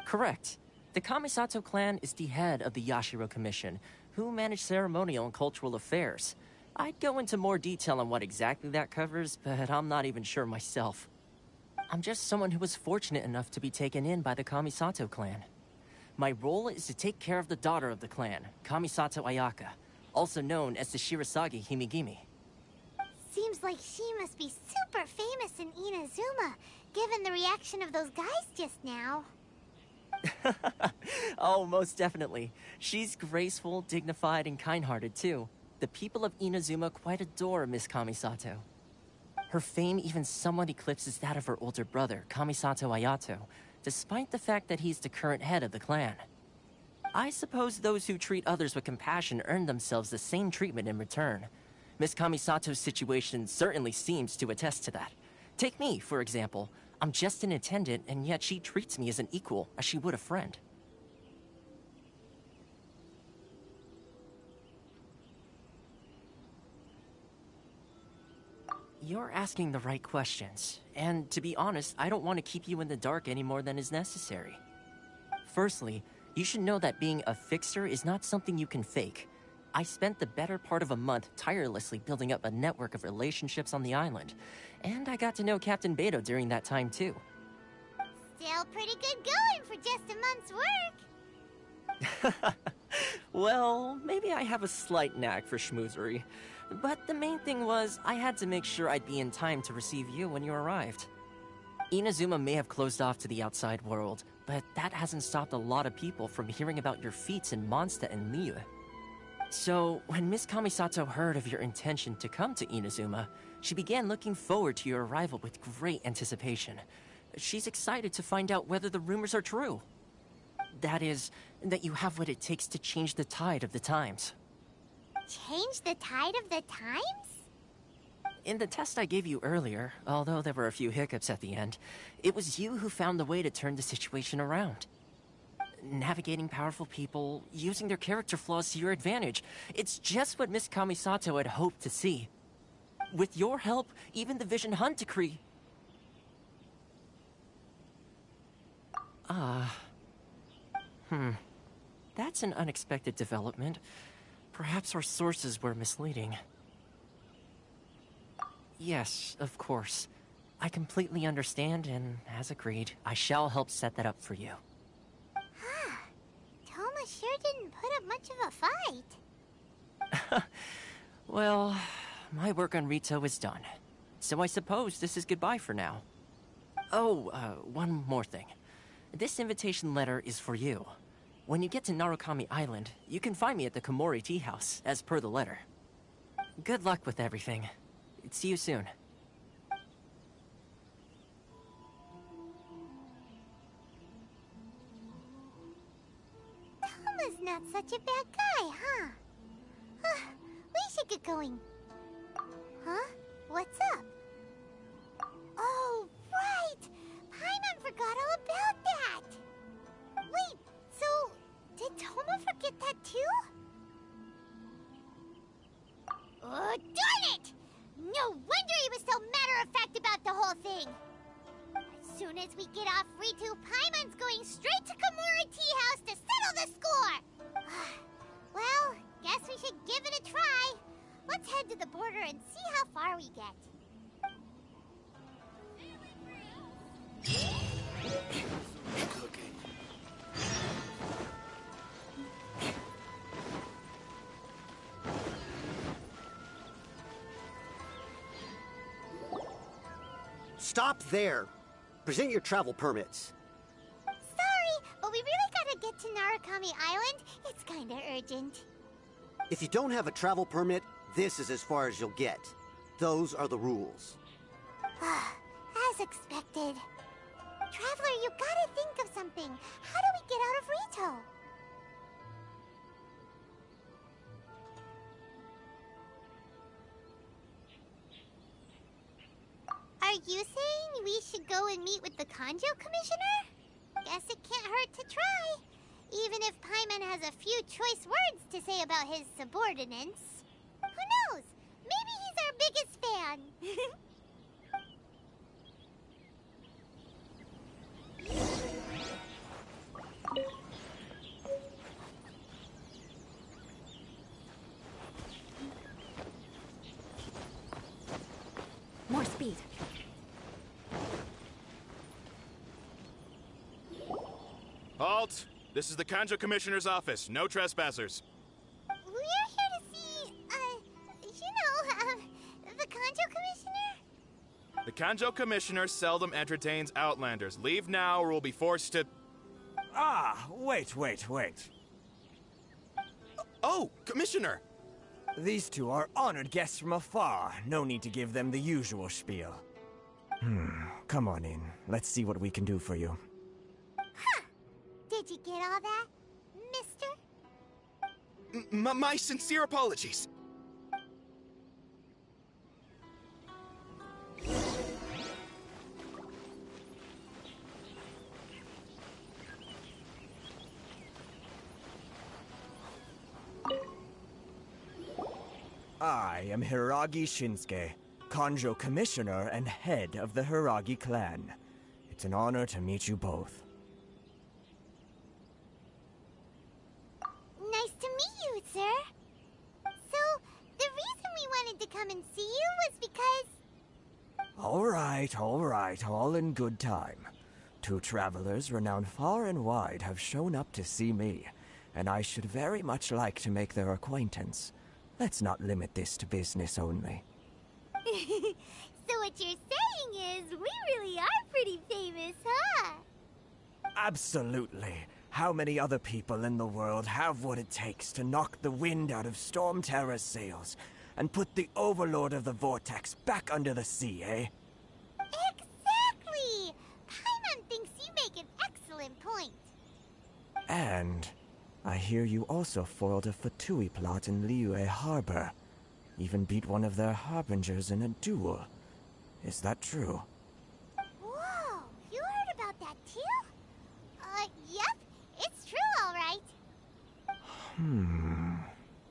Correct. The Kamisato clan is the head of the Yashiro Commission, who manage ceremonial and cultural affairs. I'd go into more detail on what exactly that covers, but I'm not even sure myself. I'm just someone who was fortunate enough to be taken in by the Kamisato clan. My role is to take care of the daughter of the clan, Kamisato Ayaka, also known as the Shirasagi Himegimi. Seems like she must be super famous in Inazuma, given the reaction of those guys just now. Oh, most definitely. She's graceful, dignified, and kind-hearted, too. The people of Inazuma quite adore Miss Kamisato. Her fame even somewhat eclipses that of her older brother, Kamisato Ayato, despite the fact that he's the current head of the clan. I suppose those who treat others with compassion earn themselves the same treatment in return. Miss Kamisato's situation certainly seems to attest to that. Take me, for example. I'm just an attendant, and yet she treats me as an equal, as she would a friend. You're asking the right questions, and to be honest, I don't want to keep you in the dark any more than is necessary. Firstly, you should know that being a fixer is not something you can fake. I spent the better part of a month tirelessly building up a network of relationships on the island, and I got to know Captain Beto during that time too. Still pretty good going for just a month's work. Well, maybe I have a slight knack for schmoozery. But the main thing was, I had to make sure I'd be in time to receive you when you arrived. Inazuma may have closed off to the outside world, but that hasn't stopped a lot of people from hearing about your feats in Mondstadt and Liyue. So, when Miss Kamisato heard of your intention to come to Inazuma, she began looking forward to your arrival with great anticipation. She's excited to find out whether the rumors are true. That is, that you have what it takes to change the tide of the times. Change the tide of the times? In the test I gave you earlier, although there were a few hiccups at the end, it was you who found the way to turn the situation around. Navigating powerful people, using their character flaws to your advantage. It's just what Miss Kamisato had hoped to see. With your help, even the Vision Hunt decree... That's an unexpected development. Perhaps our sources were misleading. Yes, of course. I completely understand, and as agreed, I shall help set that up for you. Toma sure didn't put up much of a fight. Well, my work on Rito is done. So I suppose this is goodbye for now. Oh, one more thing. This invitation letter is for you. When you get to Narukami Island, you can find me at the Komori Tea House, as per the letter. Good luck with everything. See you soon. Toma's not such a bad guy, huh? We should get going. Huh? What's up? Oh, right! Paimon forgot all about that! Wait, so did Toma forget that too? Oh, darn it! No wonder he was so matter-of-fact about the whole thing! soon as we get off Ritu, Paimon's going straight to Kimura Tea House to settle the score! Well, guess we should give it a try. Let's head to the border and see how far we get. Stop there! Present your travel permits. Sorry, but we really gotta get to Narukami Island. It's kinda urgent. If you don't have a travel permit, this is as far as you'll get. Those are the rules. As expected. Traveler, you gotta think of something. How do we get out of Rito? Are you saying we should go and meet with the Kanjo Commissioner? Guess it can't hurt to try. Even if Paimon has a few choice words to say about his subordinates. Who knows? Maybe he's our biggest fan. More speed. Halt! This is the Kanjo Commissioner's office. No trespassers. We're here to see, the Kanjo Commissioner? The Kanjo Commissioner seldom entertains Outlanders. Leave now or we'll be forced to... Ah, wait. Oh, Commissioner! These two are honored guests from afar. No need to give them the usual spiel. Come on in. Let's see what we can do for you. Did you get all that, mister? My sincere apologies. I am Hiragi Shinsuke, Kanjo Commissioner and head of the Hiragi clan. It's an honor to meet you both. Nice to meet you, sir. So, the reason we wanted to come and see you was because... All right, all in good time. Two travelers renowned far and wide have shown up to see me, and I should very much like to make their acquaintance. Let's not limit this to business only. So what you're saying is, we really are pretty famous, huh? Absolutely. How many other people in the world have what it takes to knock the wind out of Storm Terror's sails and put the Overlord of the Vortex back under the sea, eh? Exactly! Paimon thinks you make an excellent point. And I hear you also foiled a Fatui plot in Liyue Harbor. Even beat one of their harbingers in a duel. Is that true? Whoa! You heard about that too? Yep. It's true, all right.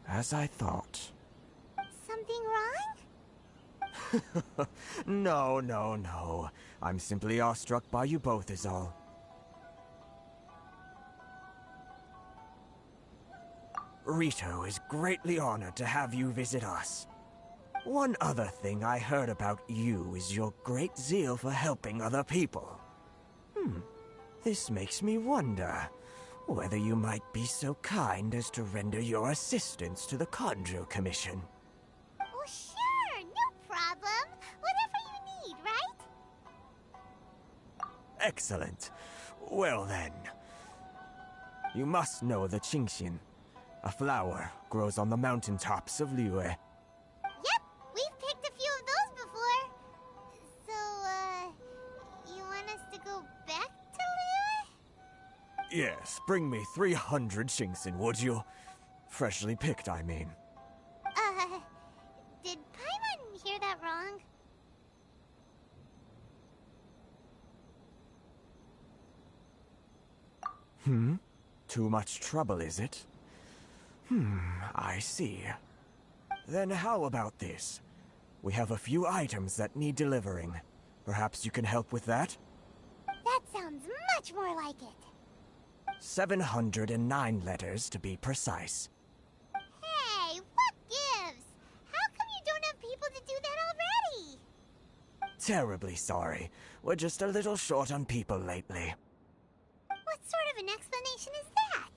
As I thought. Something wrong? No. I'm simply awestruck by you both is all. Rito is greatly honored to have you visit us. One other thing I heard about you is your great zeal for helping other people. This makes me wonder whether you might be so kind as to render your assistance to the Kanjo Commission. Well, sure, no problem. Whatever you need, right? Excellent. Well then. You must know the Genshin. A flower grows on the mountaintops of Liyue. Yep, we've picked a few of those before. So, you want us to go back to Liyue? Yes, bring me 300 Genshin, would you? Freshly picked, I mean. Did Paimon hear that wrong? Too much trouble, is it? I see. Then how about this? We have a few items that need delivering. Perhaps you can help with that? Much more like it. 709 letters, to be precise. Hey, what gives? How come you don't have people to do that already? Terribly sorry. We're just a little short on people lately. What sort of an explanation is that?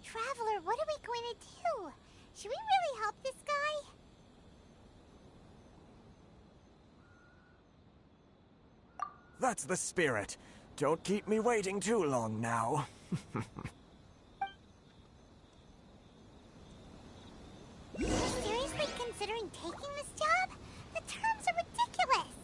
Traveler, what are we going to do? Should we really help this guy? That's the spirit. Don't keep me waiting too long now. You're seriously considering taking this job? The terms are ridiculous.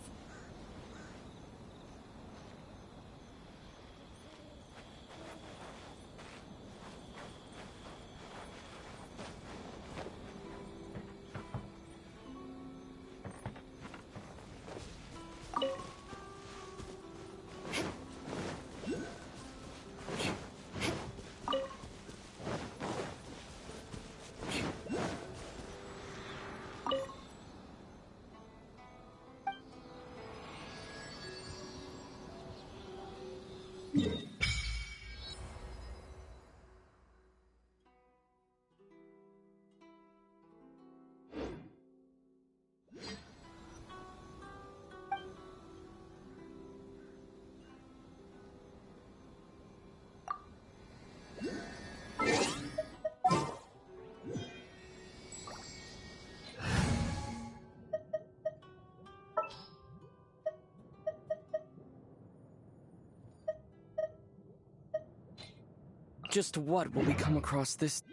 Just what will we come across this?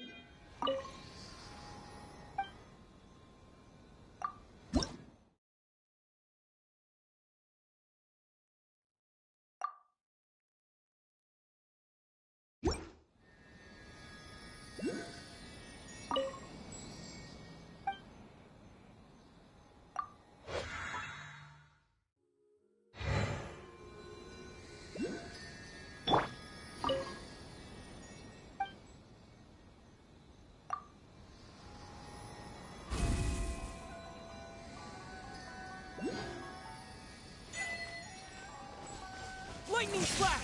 Lightning flash!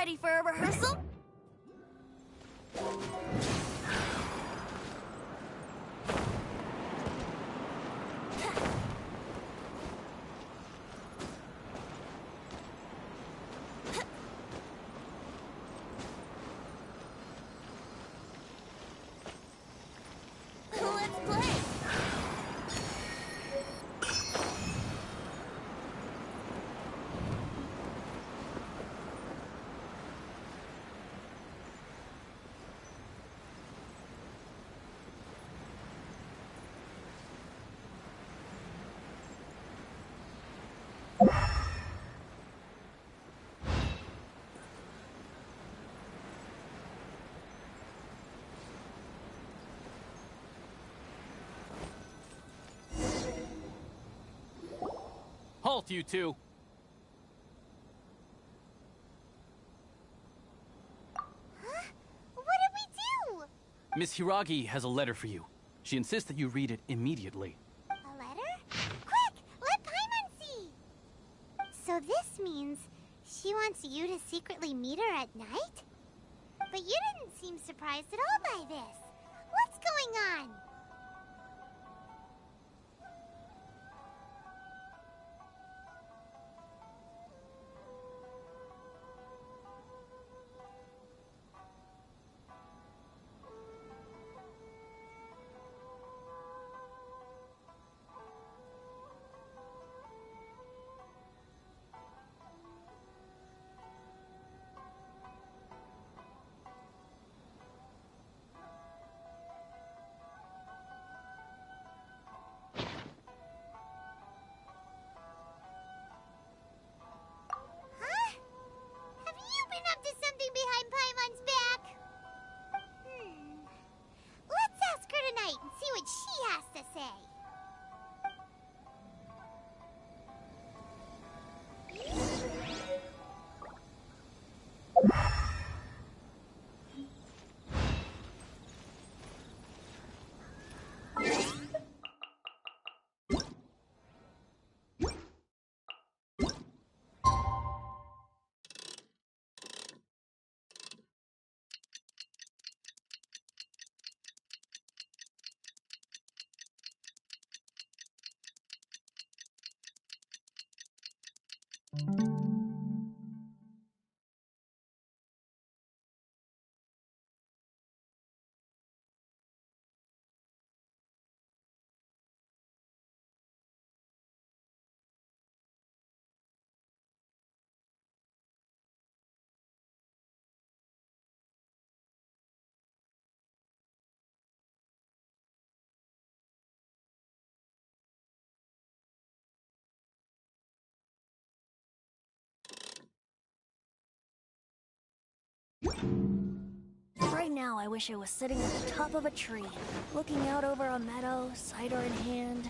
Ready for a rehearsal? Let's play. Halt, you two! Huh? What did we do? Miss Hiragi has a letter for you. She insists that you read it immediately. A letter? Quick! Let Paimon see! So this means she wants you to secretly meet her at night? But you didn't seem surprised at all by this. What's going on? Have you been up to something behind Paimon's back? Let's ask her tonight and see what she has to say. Right now, I wish I was sitting at the top of a tree, looking out over a meadow, cider in hand.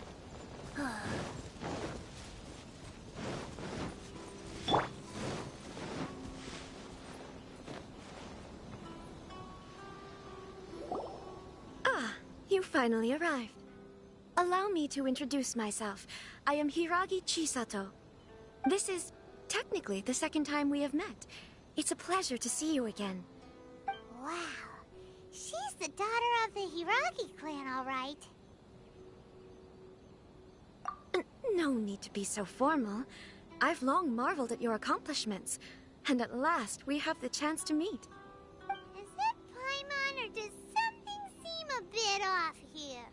Ah, you finally arrived. Allow me to introduce myself. I am Hiragi Chisato. This is technically the second time we have met. It's a pleasure to see you again. Wow. She's the daughter of the Hiragi clan, all right. No need to be so formal. I've long marveled at your accomplishments, and at last we have the chance to meet. Is it Paimon, or does something seem a bit off here?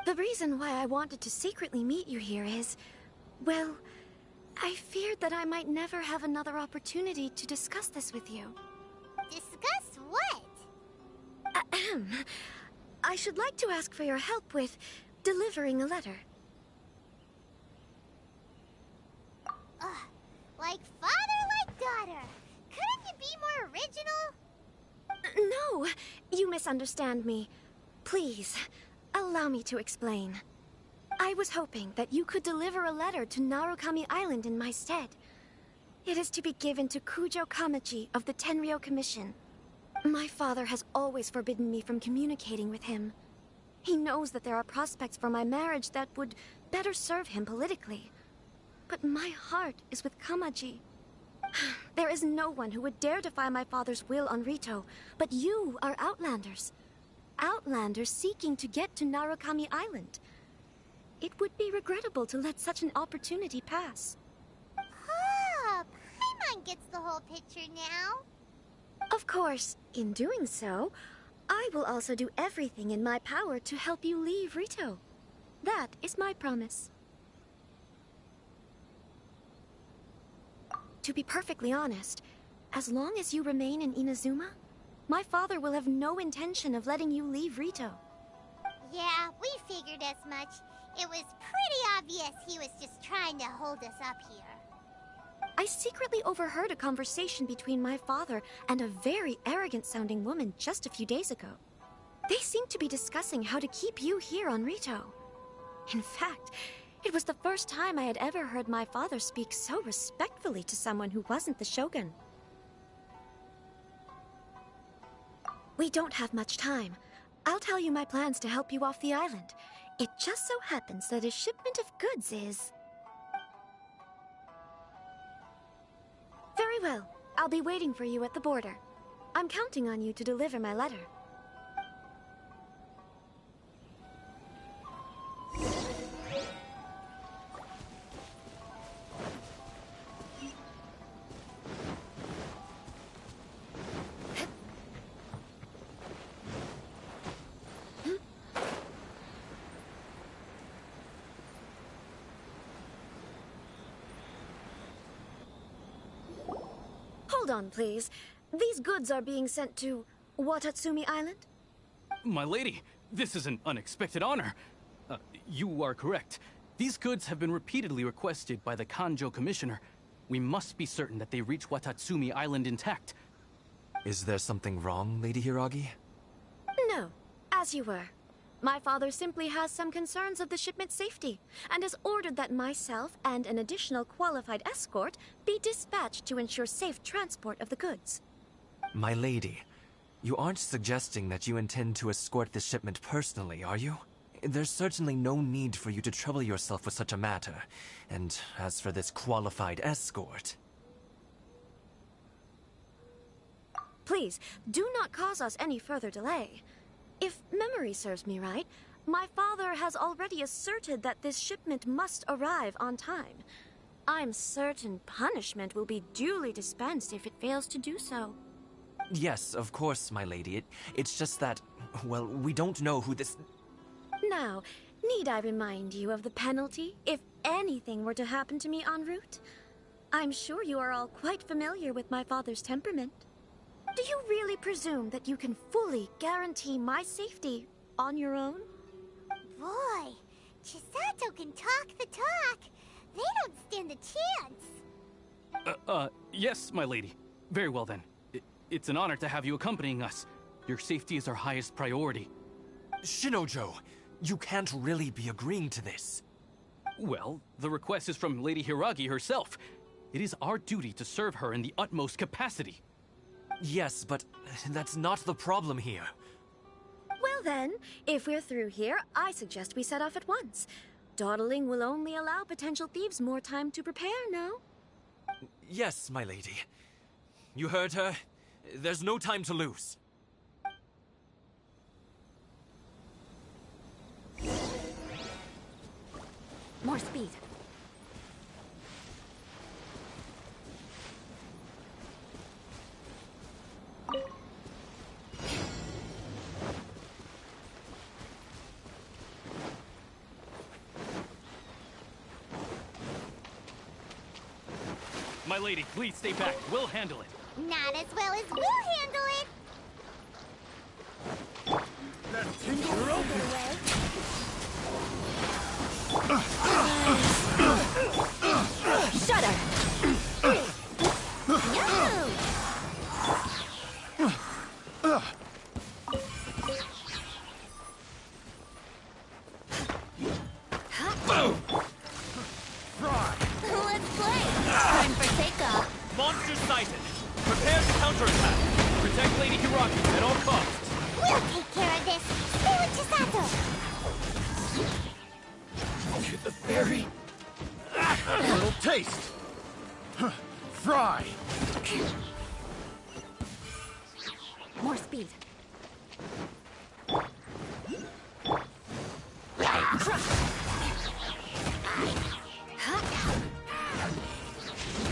The reason why I wanted to secretly meet you here is, well, I feared that I might never have another opportunity to discuss this with you. Discuss what? Ahem. I should like to ask for your help with delivering a letter. Like father, like daughter. Couldn't you be more original? No, you misunderstand me. Please, allow me to explain. I was hoping that you could deliver a letter to Narukami Island in my stead. It is to be given to Kujo Kamachi of the Tenryou Commission. My father has always forbidden me from communicating with him. He knows that there are prospects for my marriage that would better serve him politically. But my heart is with Kamaji. There is no one who would dare defy my father's will on Rito, but you are Outlanders. Outlanders seeking to get to Narukami Island. It would be regrettable to let such an opportunity pass. Oh, Paimon gets the whole picture now. Of course, in doing so, I will also do everything in my power to help you leave Rito. That is my promise. To be perfectly honest, as long as you remain in Inazuma, my father will have no intention of letting you leave Rito. Yeah, we figured as much. It was pretty obvious he was just trying to hold us up here. I secretly overheard a conversation between my father and a very arrogant-sounding woman just a few days ago. They seemed to be discussing how to keep you here on Rito. In fact, it was the first time I had ever heard my father speak so respectfully to someone who wasn't the Shogun. We don't have much time. I'll tell you my plans to help you off the island. It just so happens that a shipment of goods is... Very well. I'll be waiting for you at the border. I'm counting on you to deliver my letter. Hold on, please. These goods are being sent to Watatsumi Island? My lady, this is an unexpected honor. You are correct. These goods have been repeatedly requested by the Kanjo Commissioner. We must be certain that they reach Watatsumi Island intact. Is there something wrong, Lady Hiragi? No, as you were. My father simply has some concerns of the shipment's safety, and has ordered that myself and an additional qualified escort be dispatched to ensure safe transport of the goods. My lady, you aren't suggesting that you intend to escort this shipment personally, are you? There's certainly no need for you to trouble yourself with such a matter. And as for this qualified escort... Please, do not cause us any further delay. If memory serves me right, my father has already asserted that this shipment must arrive on time. I'm certain punishment will be duly dispensed if it fails to do so. Yes, of course, my lady. It's just that, well, we don't know who this... Now, need I remind you of the penalty if anything were to happen to me en route? I'm sure you are all quite familiar with my father's temperament. Do you really presume that you can fully guarantee my safety on your own? Boy, Chisato can talk the talk. They don't stand a chance. Yes, my lady. Very well then. It's an honor to have you accompanying us. Your safety is our highest priority. Shinojo, you can't really be agreeing to this. Well, the request is from Lady Hiragi herself. It is our duty to serve her in the utmost capacity. Yes, but that's not the problem here. Well then, if we're through here, I suggest we set off at once. Dawdling will only allow potential thieves more time to prepare, no? Yes, my lady. You heard her. There's no time to lose. More speed. My lady, please stay back. We'll handle it. Not as well as we'll handle it. You're open. Shut her. Let's play. Time for takeoff. Monster sighted. Prepare to counterattack. Protect Lady Hiragi at all costs. We'll take care of this. Stay with Chisato. To the ferry. A little taste. fry! More speed.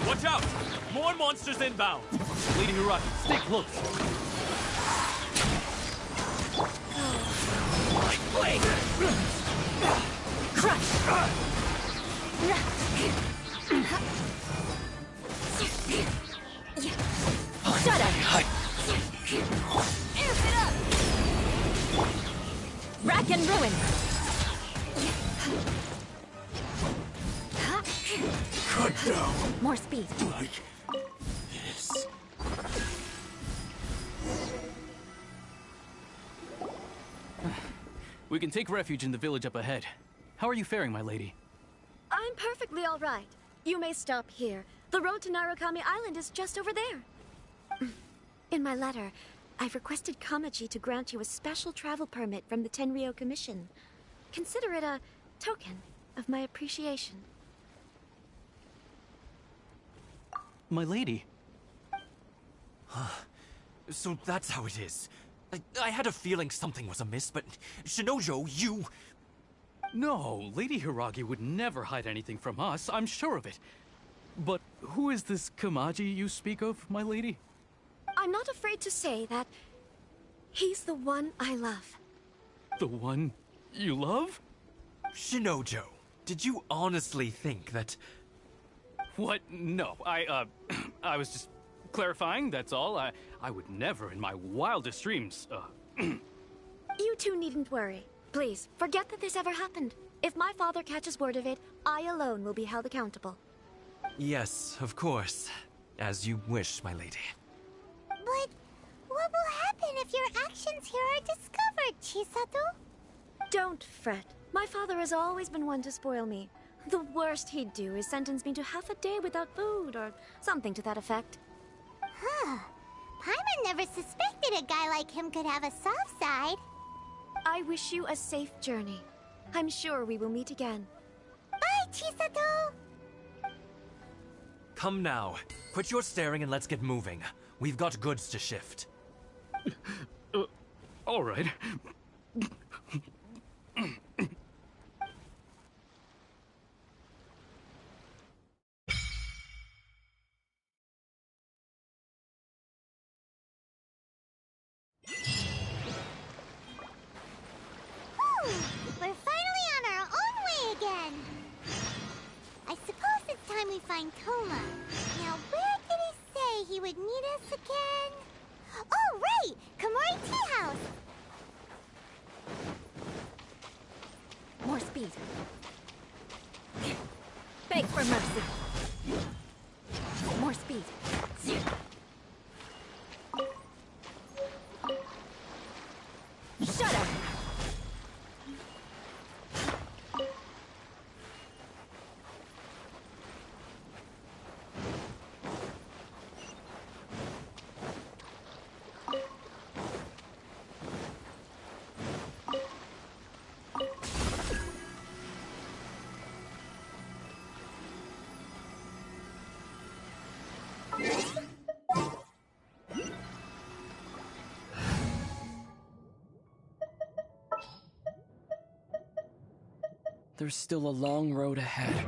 Watch out! More monsters inbound! Lady Hiraki, stay close. Blade! Crush! Shut up! Amp it up! Rack and ruin! Cut down! More speed. Like this. We can take refuge in the village up ahead. How are you faring, my lady? I'm perfectly all right. You may stop here. The road to Narukami Island is just over there. In my letter, I've requested Kamaji to grant you a special travel permit from the Tenryou Commission. Consider it a token of my appreciation. My lady. So that's how it is. I had a feeling something was amiss, but Shinojo, you... No, Lady Hiragi would never hide anything from us, I'm sure of it. But who is this Kamaji you speak of, my lady? I'm not afraid to say that he's the one I love. The one you love? Shinojo, did you honestly think that... What? No, I was just clarifying, that's all. I would never in my wildest dreams, You two needn't worry. Please, forget that this ever happened. If my father catches word of it, I alone will be held accountable. Yes, of course. As you wish, my lady. But what will happen if your actions here are discovered, Chisato? Don't fret. My father has always been one to spoil me. The worst he'd do is sentence me to half a day without food, or something to that effect. Huh. Paimon never suspected a guy like him could have a soft side. I wish you a safe journey. I'm sure we will meet again. Bye, Chisato! Come now. Quit your staring and let's get moving. We've got goods to shift. All right. We're finally on our own way again. I suppose it's time we find Toma. Now, where did he say he would meet us again? Oh, right! Komori Tea House! More speed. Beg for mercy. More speed. Shut up! There's still a long road ahead.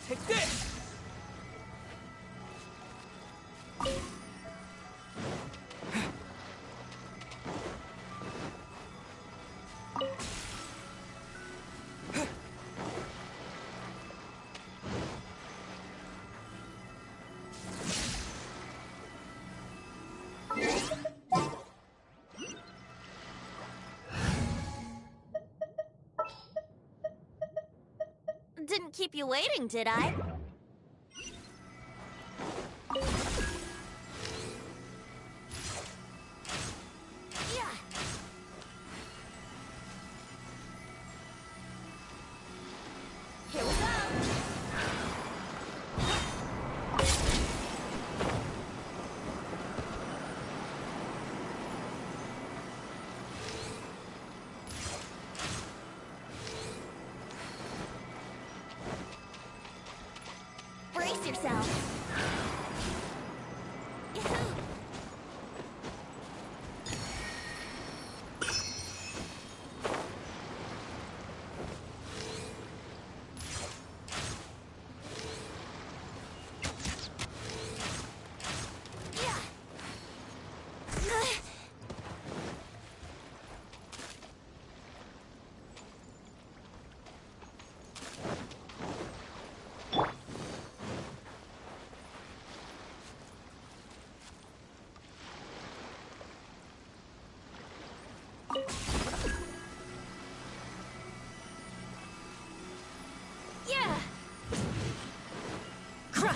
Take this! Didn't keep you waiting, did I? Yeah. Here we go. Brace yourself. Yahoo! Yeah! Crush!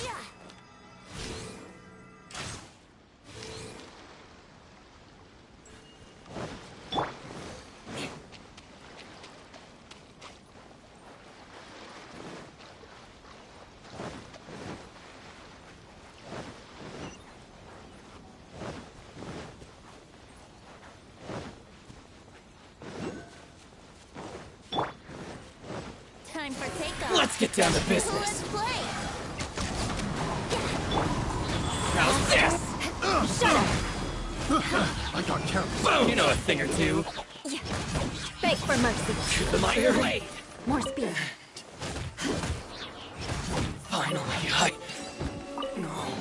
Yeah! Time for takeoff. Let's get down to business. Let's play. How's this? Shut up. I got careless. Boom! You know a thing or two. Yeah. Beg for mercy. To the mighty blade. More speed. Finally, I... No.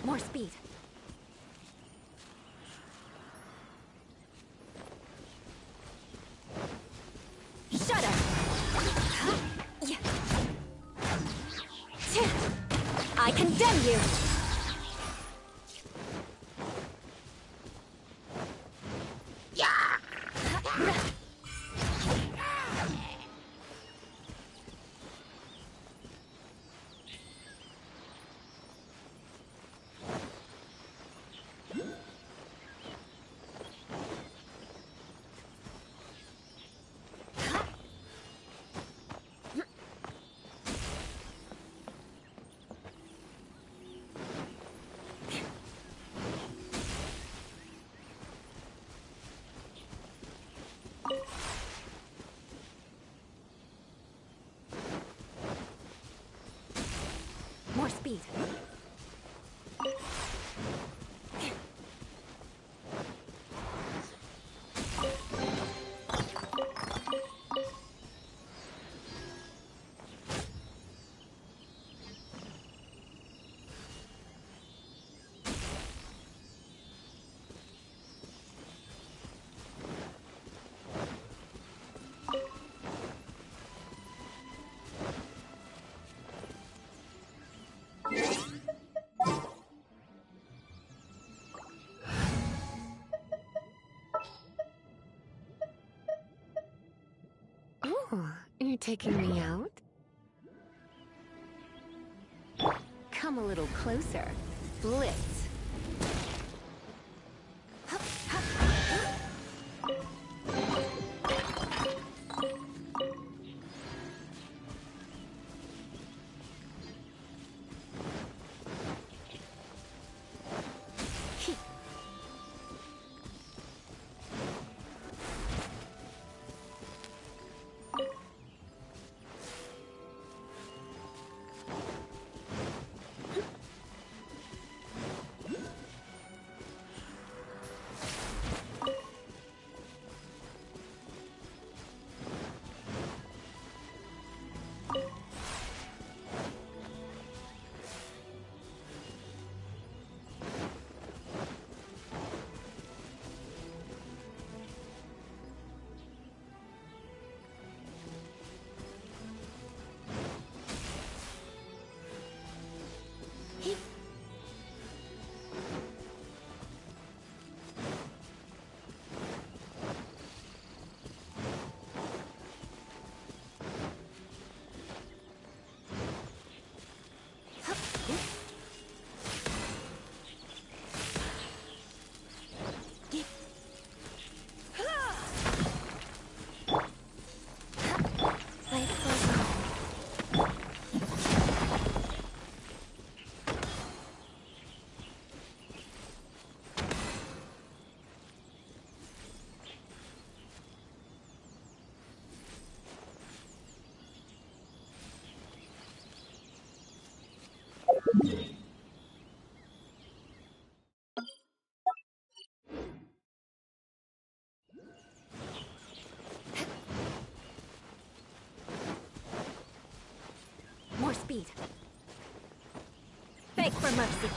More speed. condemn you! More speed. Oh, you're taking me out? Come a little closer. Blitz. More speed. Beg for mercy.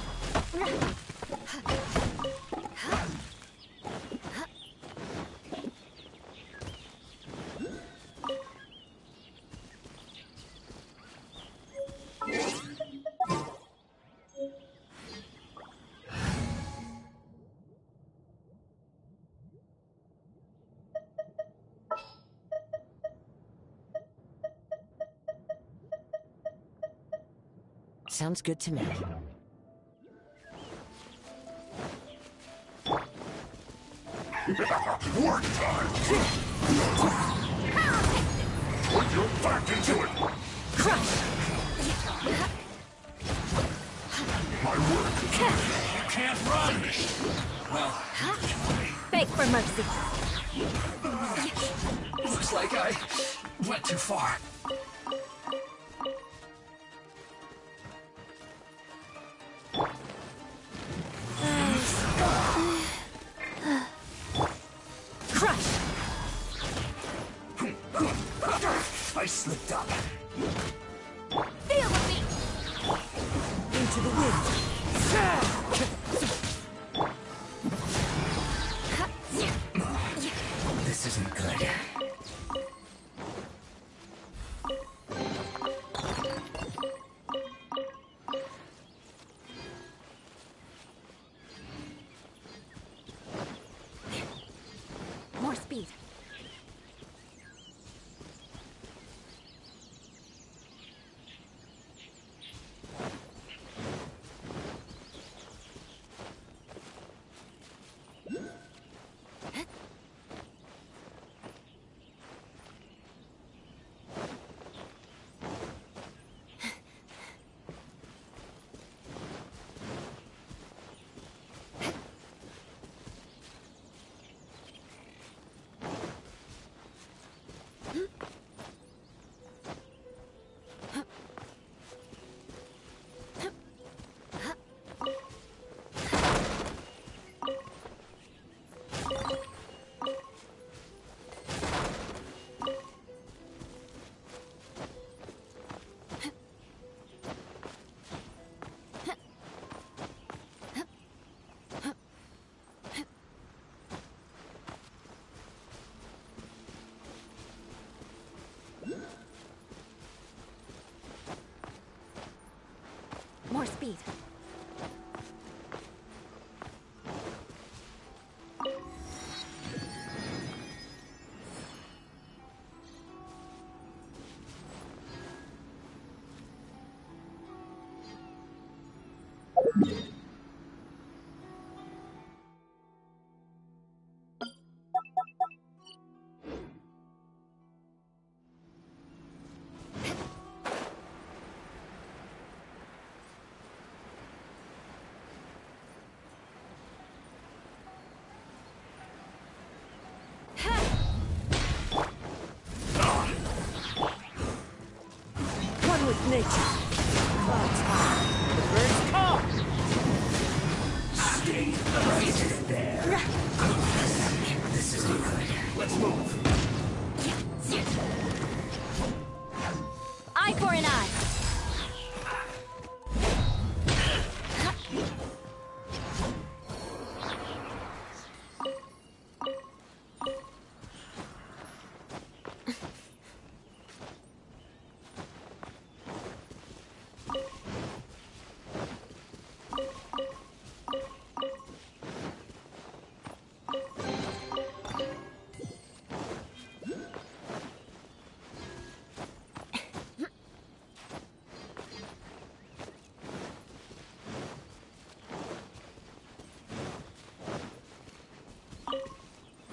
Sounds good to me. Work time! Put your back into it! Crush! My work is done. You can't run! Well, Beg for mercy. looks like I went too far. Crush! I slipped up. Feel the beat! Into the wind. This isn't good. speed. One with nature. Clouds high. The birds call. Stay right there. This isn't good. Let's move. Eye for an eye.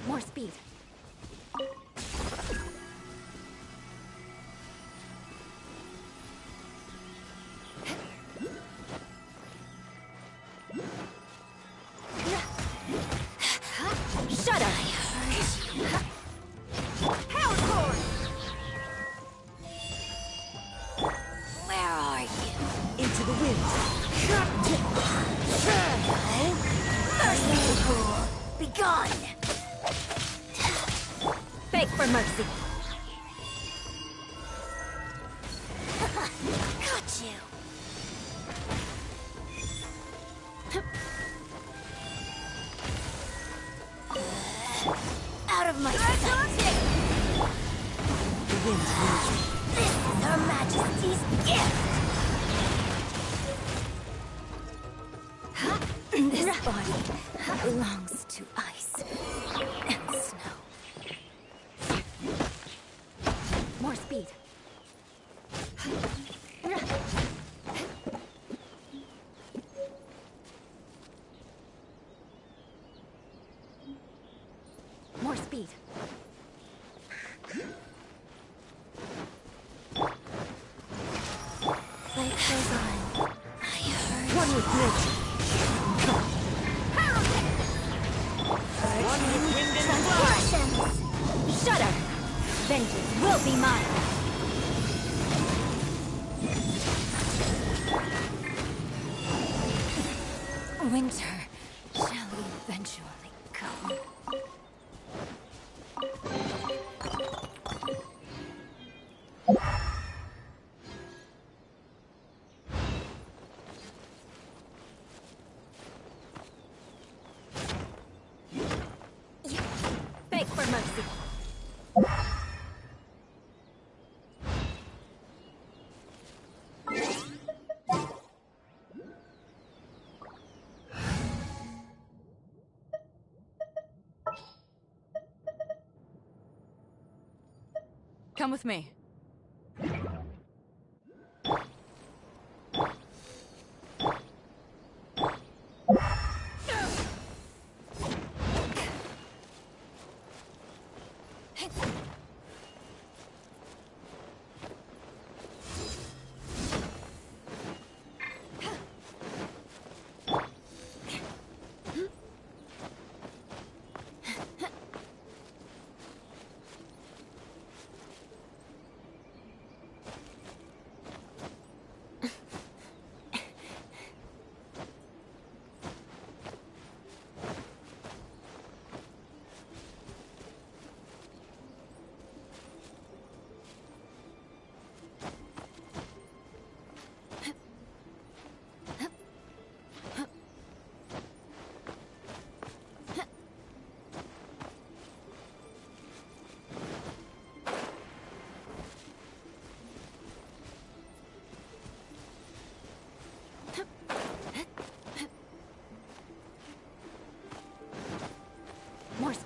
More speed. Shut up! Power cord! Where are you? Into the wind. Thirsty pool! Be gone! Beg for mercy. Got you. Out of my sight. The wind moves me. This is Her Majesty's gift. This body belongs to ice and snow. More speed. More speed. Life goes on. I heard. One with nature. One with wind and Transgressions! Shut up! Vengeance will be mine! Winter shall eventually come. Beg for mercy. Come with me.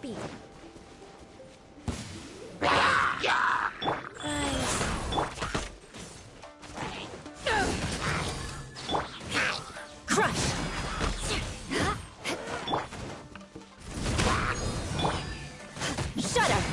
speed. Crush! Shudder!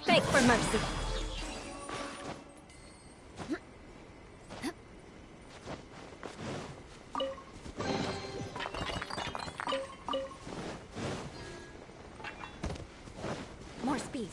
Beg for mercy. More speed.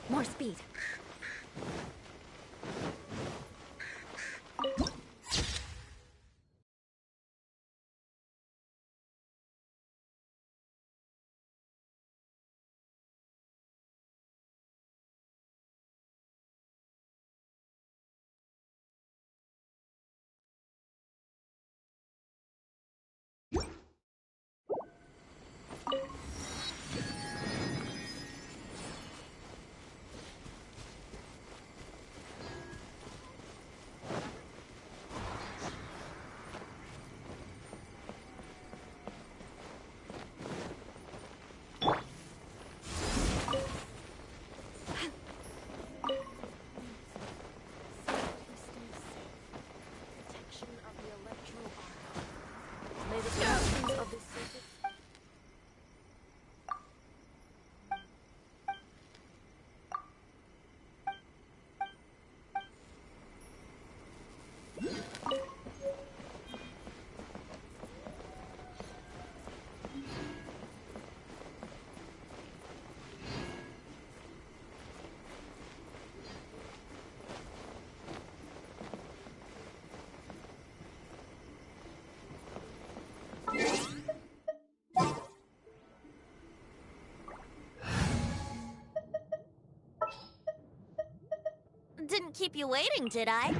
More speed. keep you waiting, did I?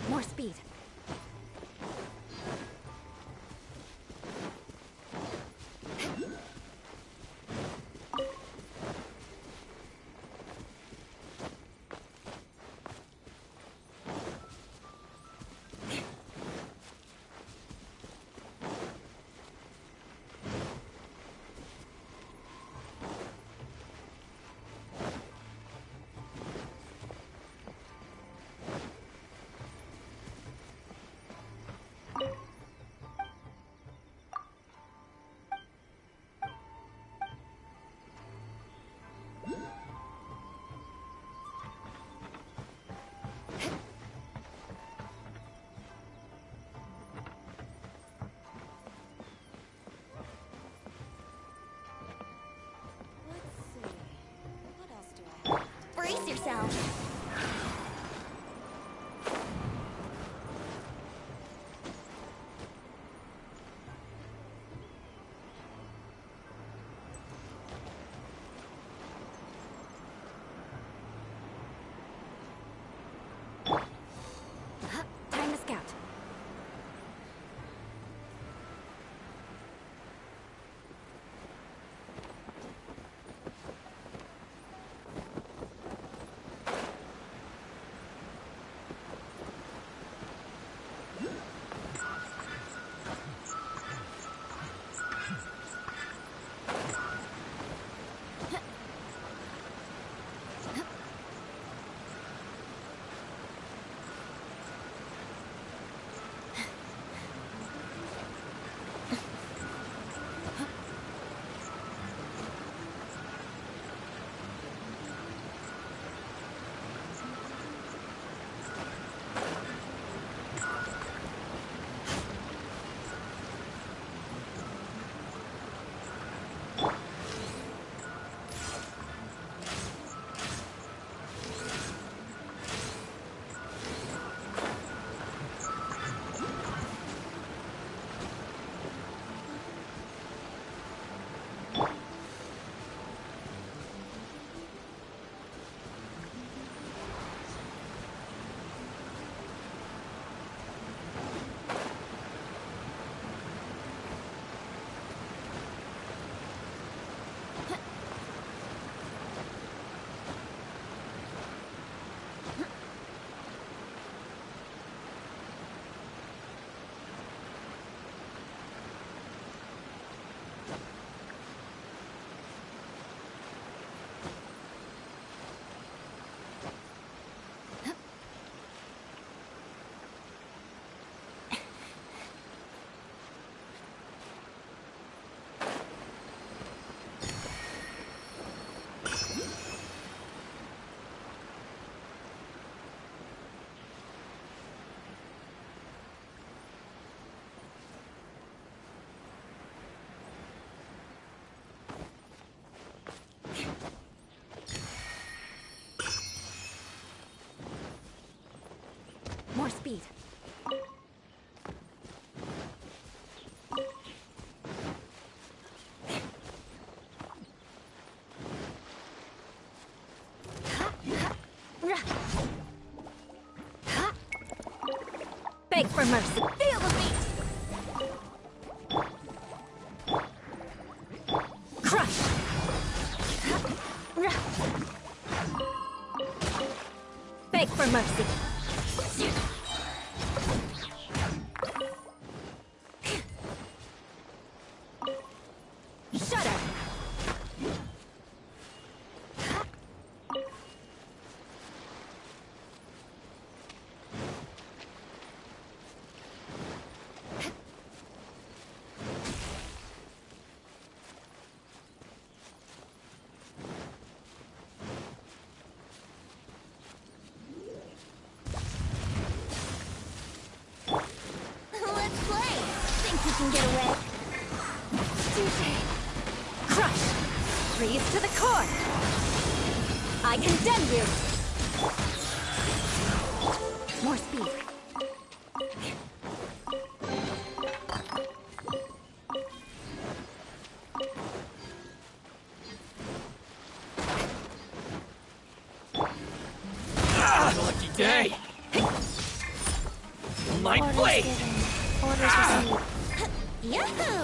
More speed. yourself. Time to scout. More speed. Beg for mercy. Feel the beat. Crush. Beg for mercy. Shudder. Let's play. Think you can get away? Touche. Crush. Freeze to the core. I condemn you. More speed. Lucky day! My Orders blade! given. Orders received. Yahoo!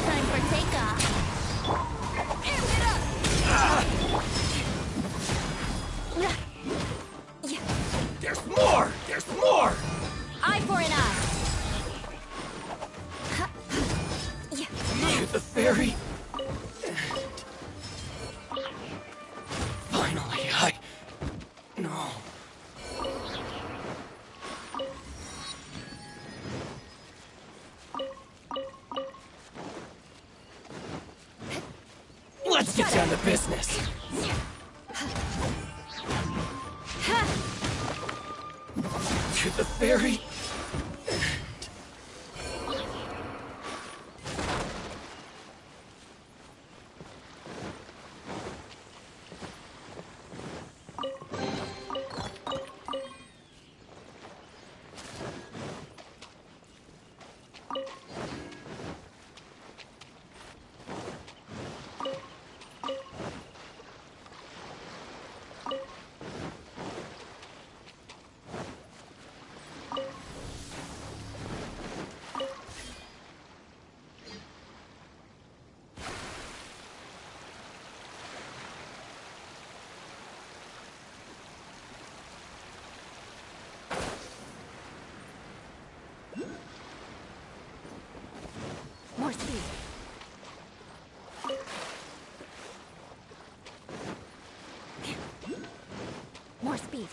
Time for takeoff. Amp it up! There's more! There's more! Eye for an eye. To the ferry! Finally, No. Let's get down to business! To the ferry! More speed.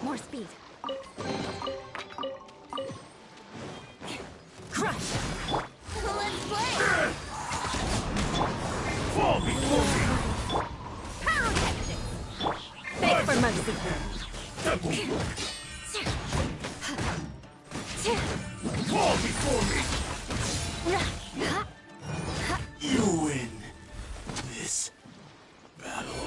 More speed. Crush! Let's play! Fall before me! Beg for mercy. Fall before me! You win this battle.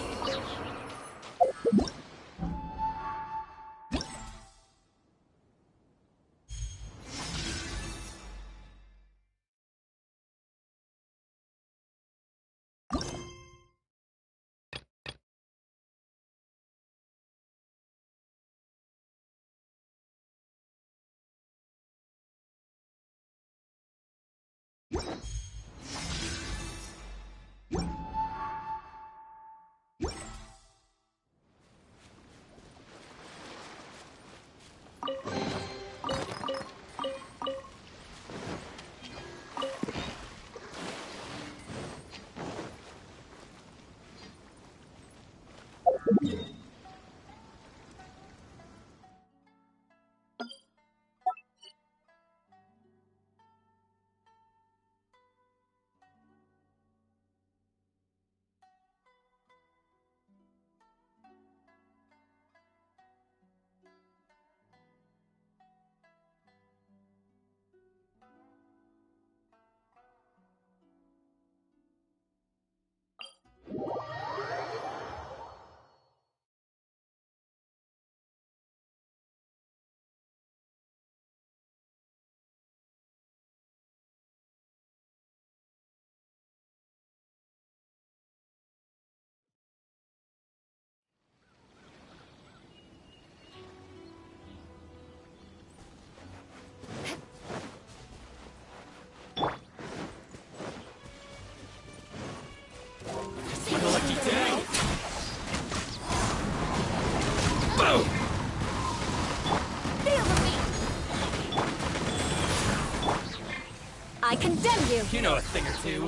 I condemn you! You know a thing or two.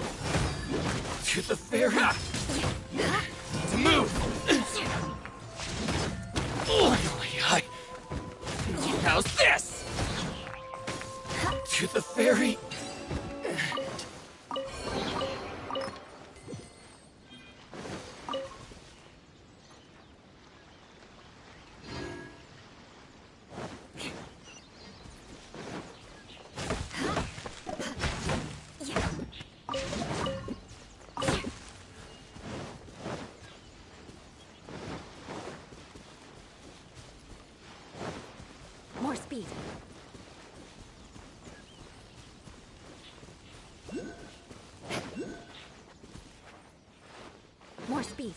To the ferry! To move! Finally, how's this? To the ferry! More speed. More speed.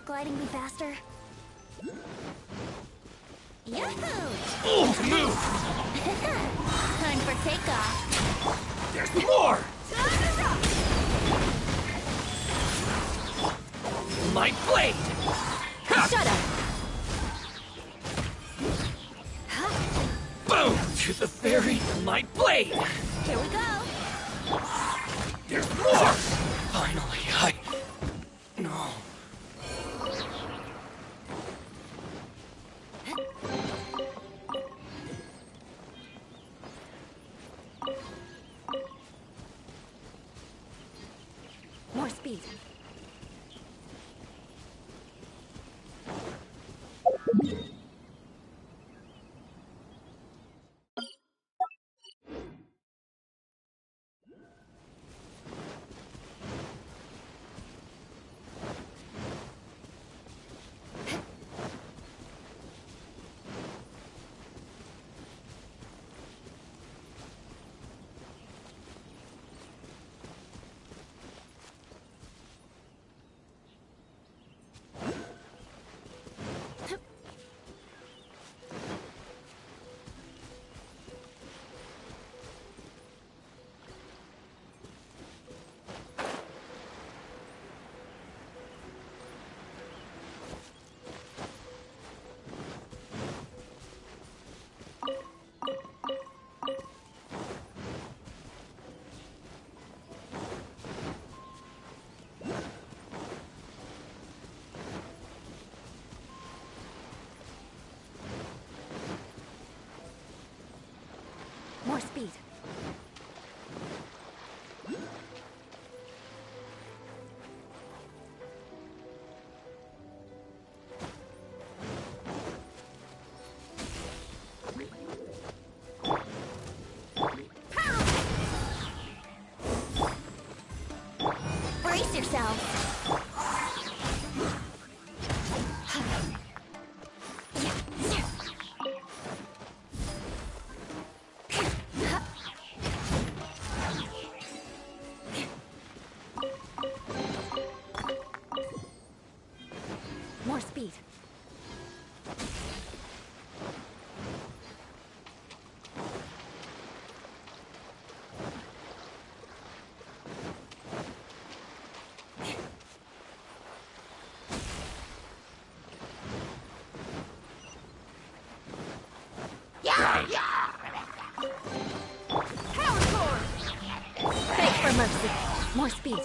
gliding be faster? Yoo-hoo! Move! Time for takeoff. There's more! My blade! Shut up! Boom! To the very light blade! Here we go! There's more! Finally, No. More speed. More speed. Brace yourselves! More speed. Beg for mercy. More speed.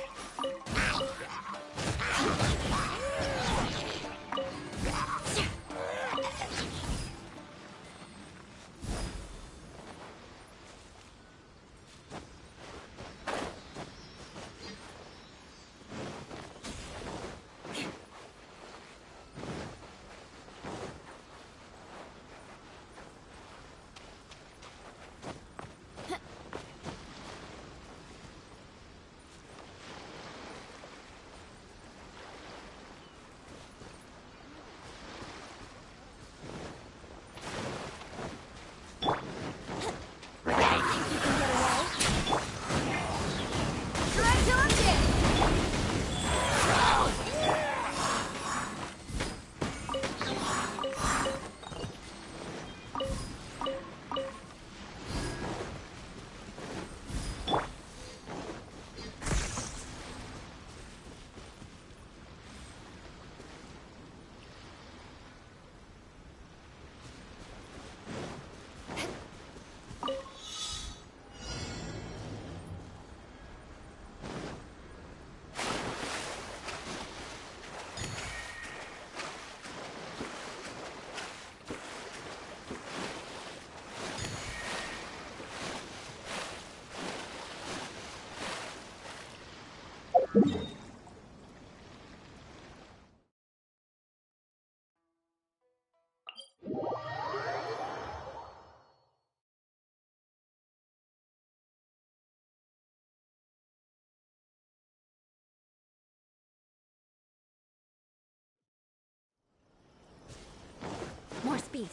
More speed.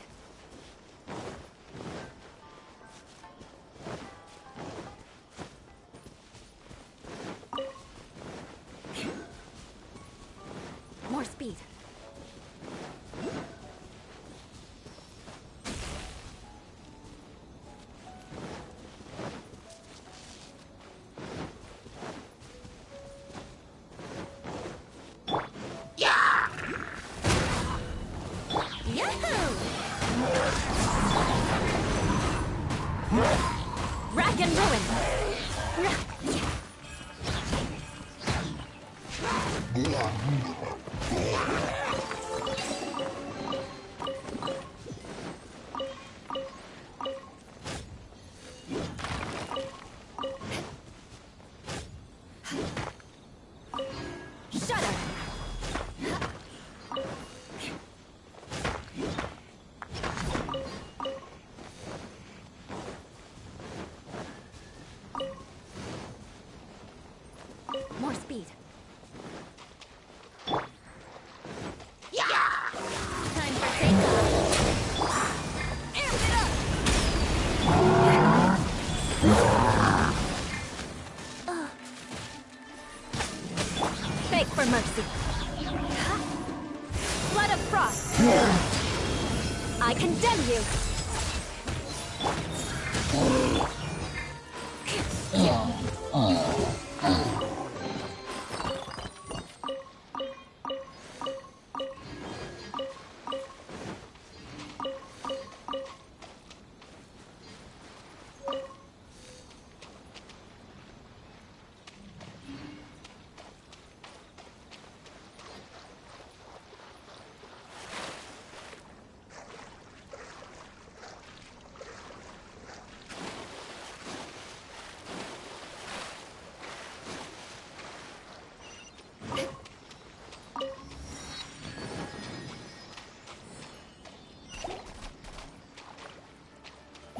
More speed. Yahoo! Rack and ruin! Shudder! More speed. Time for takeoff. Amp it up! Beg for mercy. Flood of frost. I condemn you.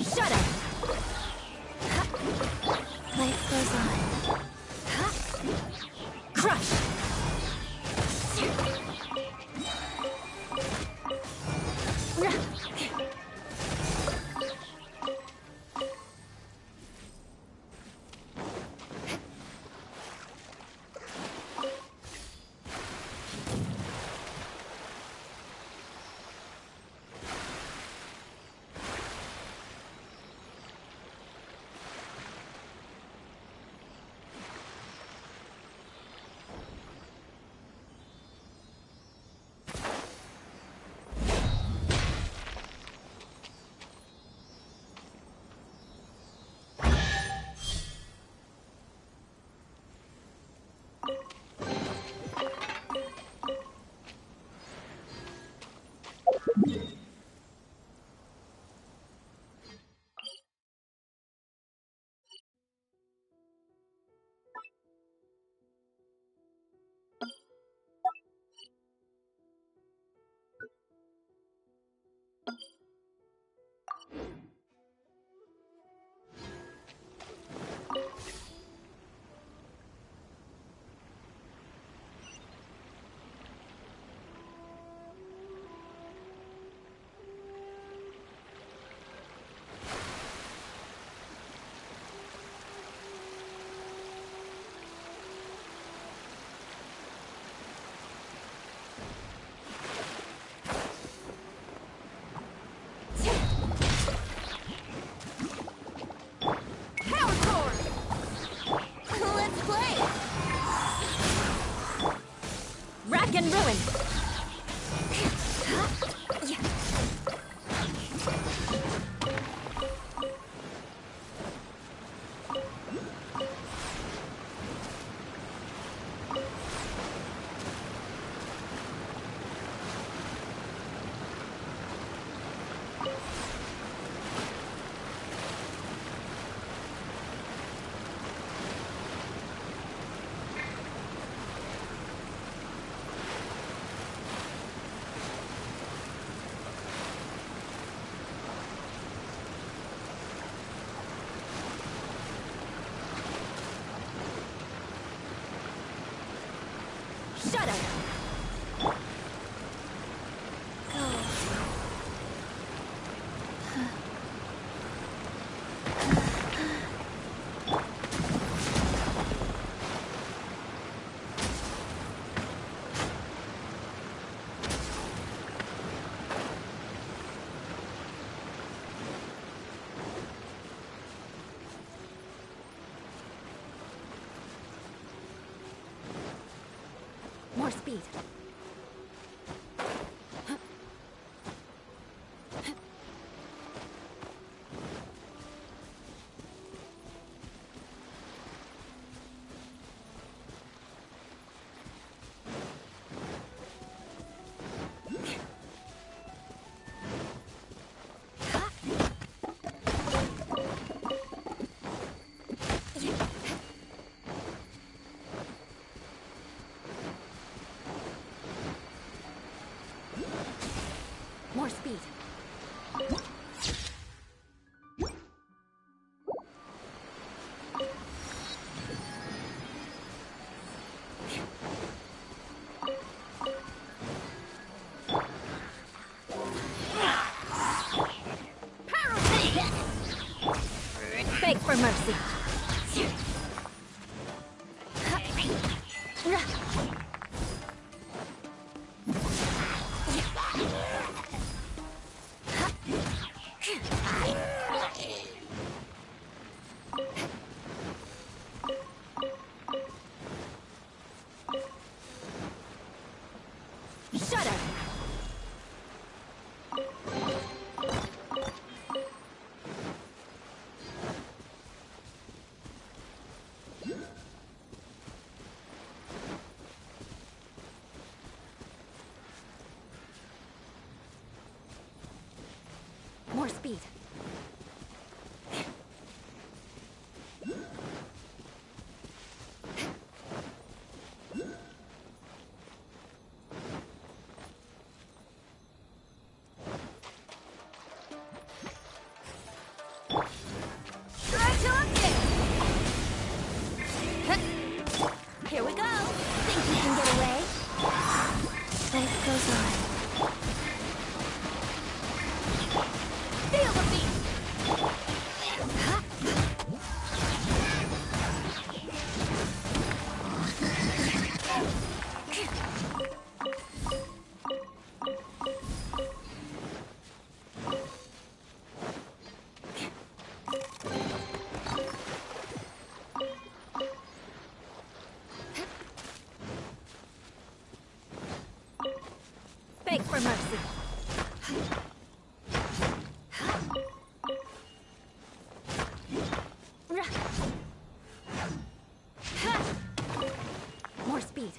Shut up! Life goes on. Crush! And ruin. Shut up! More speed. More speed. Beg for mercy. Shudder. More speed. Here we go. Think you can get away? Life goes on. Feel the beat. Beg for mercy. More speed.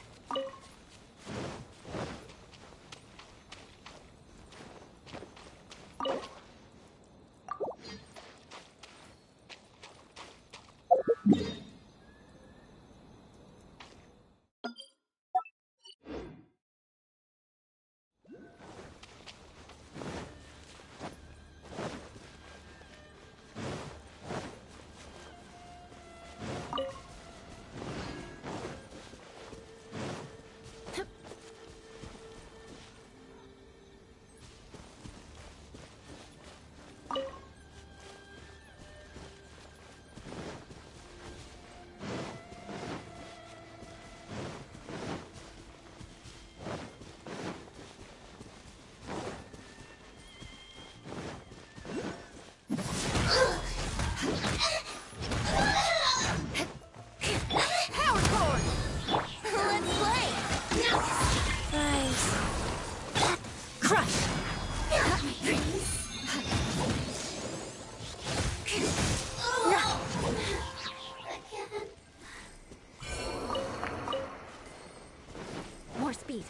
More speed.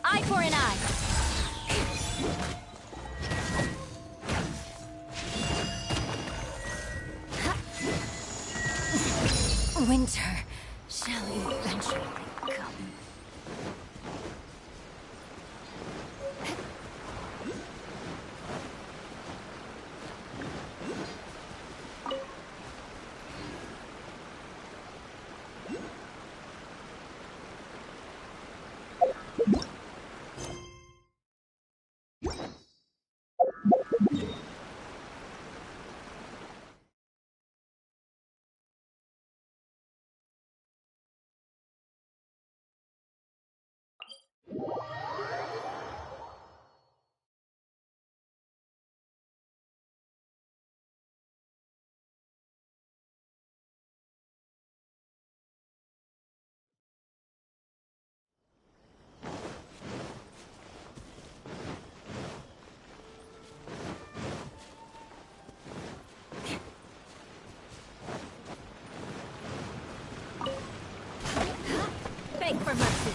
Eye for an eye. Winter shall eventually come. Beg for mercy.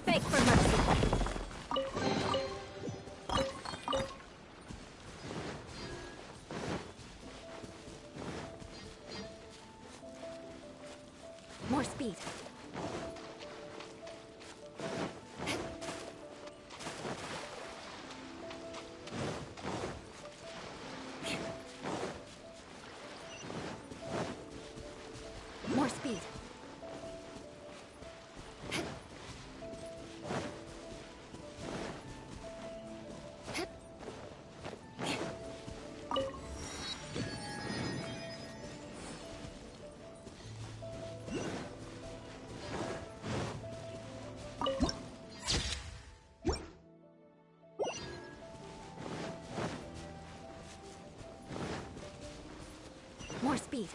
Beg for mercy. More speed. More speed. More speed.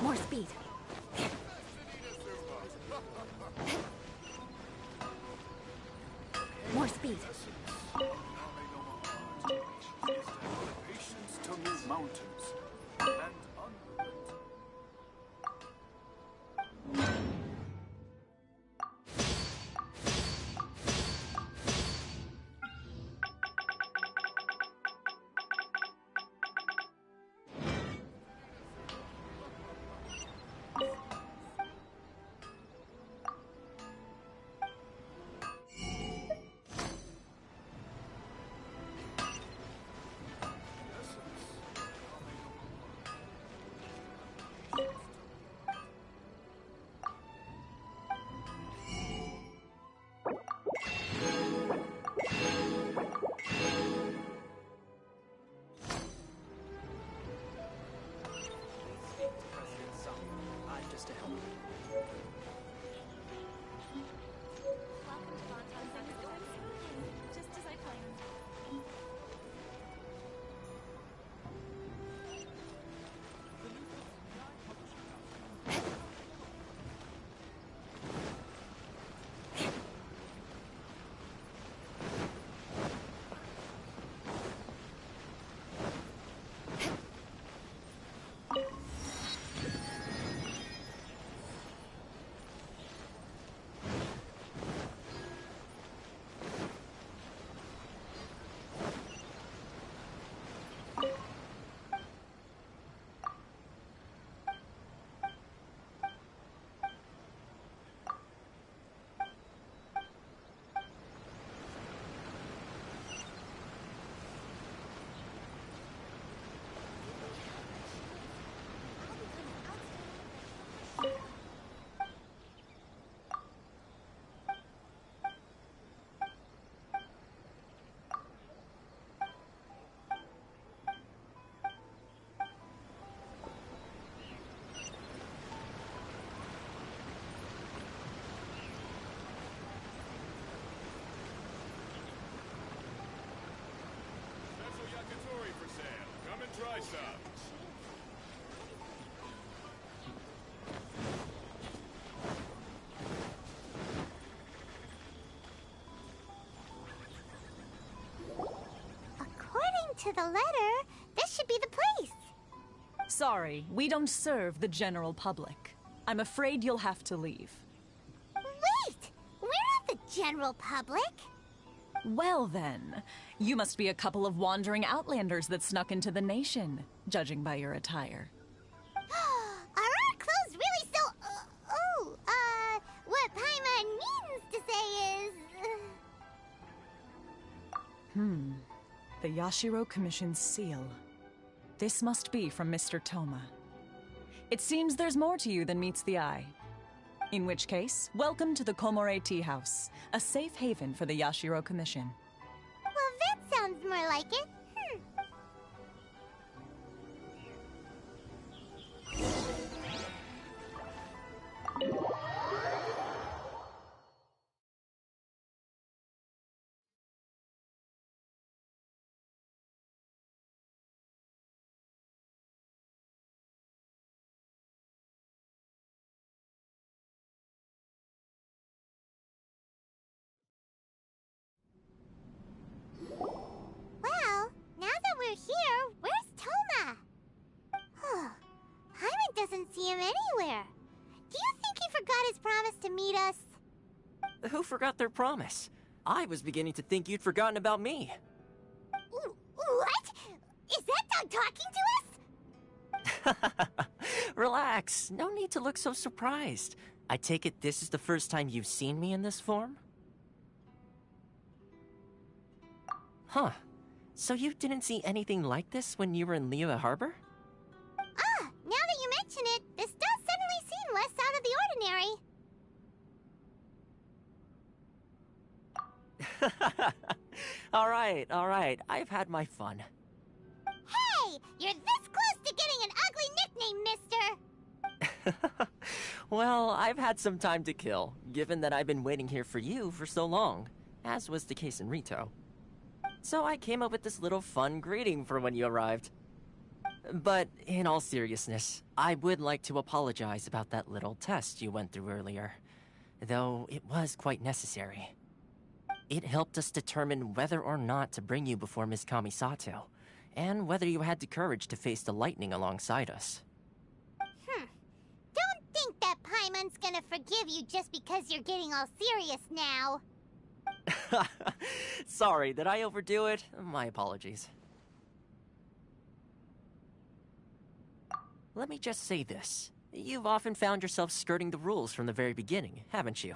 More speed. More speed. Patience to move mountains. Try some. According to the letter, this should be the place. Sorry, we don't serve the general public. I'm afraid you'll have to leave. Wait! We're not the general public. Well then, you must be a couple of wandering outlanders that snuck into the nation, judging by your attire. Are our clothes really so... what Paimon means to say The Yashiro Commission's seal. This must be from Mr. Toma. It seems there's more to you than meets the eye. In which case, welcome to the Komore Tea House, a safe haven for the Yashiro Commission. Well, that sounds more like it. Well, now that we're here, where's Toma? Hyman doesn't see him anywhere. Do you think he forgot his promise to meet us? Who forgot their promise? I was beginning to think you'd forgotten about me. What? Is that dog talking to us? Relax. No need to look so surprised. I take it this is the first time you've seen me in this form? Huh. So you didn't see anything like this when you were in Liyue Harbor? Now that you mention it, this does suddenly seem less out of the ordinary. Alright. I've had my fun. Hey! You're this close to getting an ugly nickname, mister! Well, I've had some time to kill, given that I've been waiting here for you for so long, as was the case in Rito. So I came up with this little fun greeting for when you arrived. But in all seriousness, I would like to apologize about that little test you went through earlier, though it was quite necessary. It helped us determine whether or not to bring you before Miss Kamisato, and whether you had the courage to face the lightning alongside us. Don't think that Paimon's gonna forgive you just because you're getting all serious now. Sorry, did I overdo it? My apologies. Let me just say this. You've often found yourself skirting the rules from the very beginning, haven't you?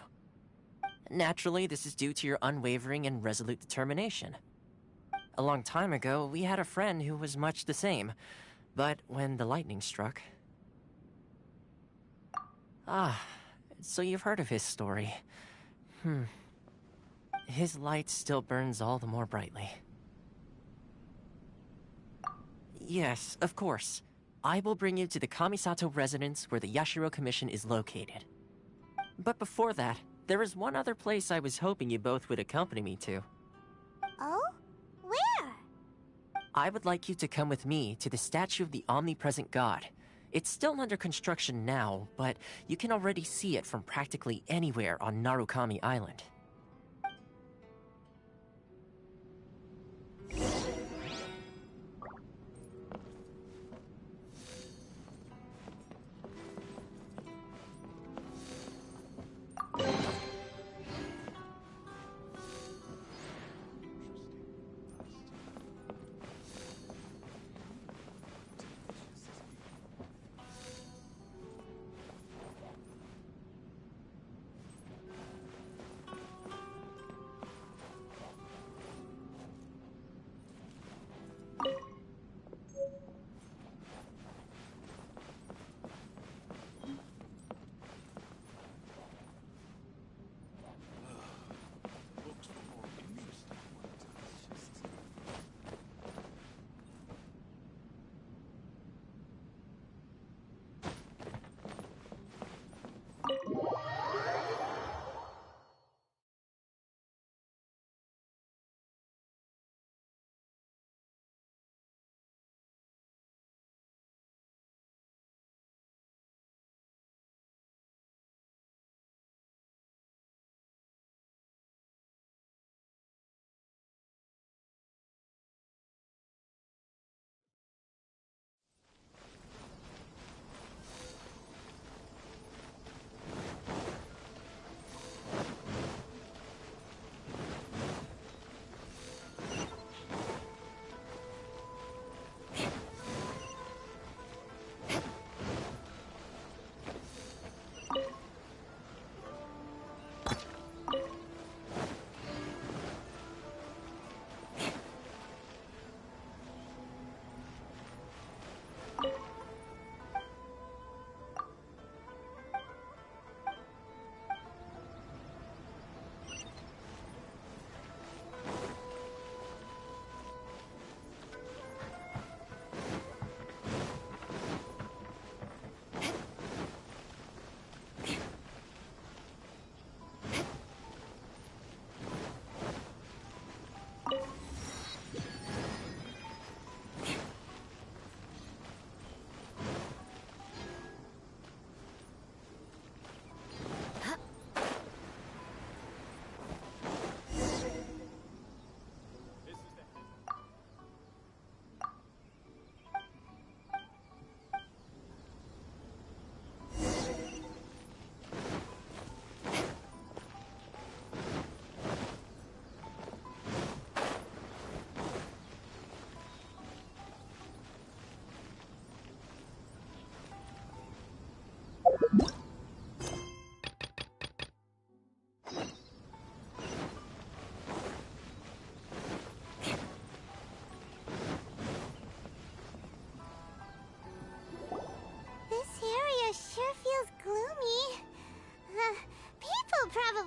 Naturally, this is due to your unwavering and resolute determination. A long time ago, we had a friend who was much the same, but when the lightning struck... so you've heard of his story. His light still burns all the more brightly. Yes, of course. I will bring you to the Kamisato residence where the Yashiro Commission is located. But before that, there is one other place I was hoping you both would accompany me to. Oh? Where? I would like you to come with me to the statue of the omnipresent god. It's still under construction now, but you can already see it from practically anywhere on Narukami Island.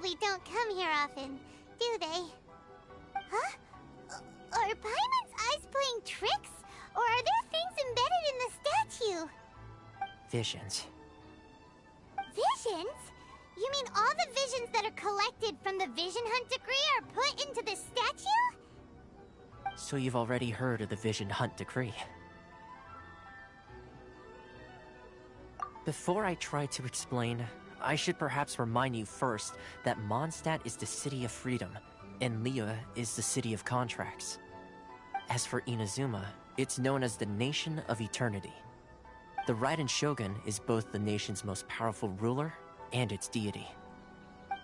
probably don't come here often, do they? Huh? Are Paimon's eyes playing tricks? Or are there things embedded in the statue? Visions. Visions? You mean all the visions that are collected from the Vision Hunt decree are put into the statue? So you've already heard of the Vision Hunt decree. Before I try to explain, I should perhaps remind you first that Mondstadt is the city of freedom, and Liyue is the city of contracts. As for Inazuma, it's known as the Nation of Eternity. The Raiden Shogun is both the nation's most powerful ruler and its deity.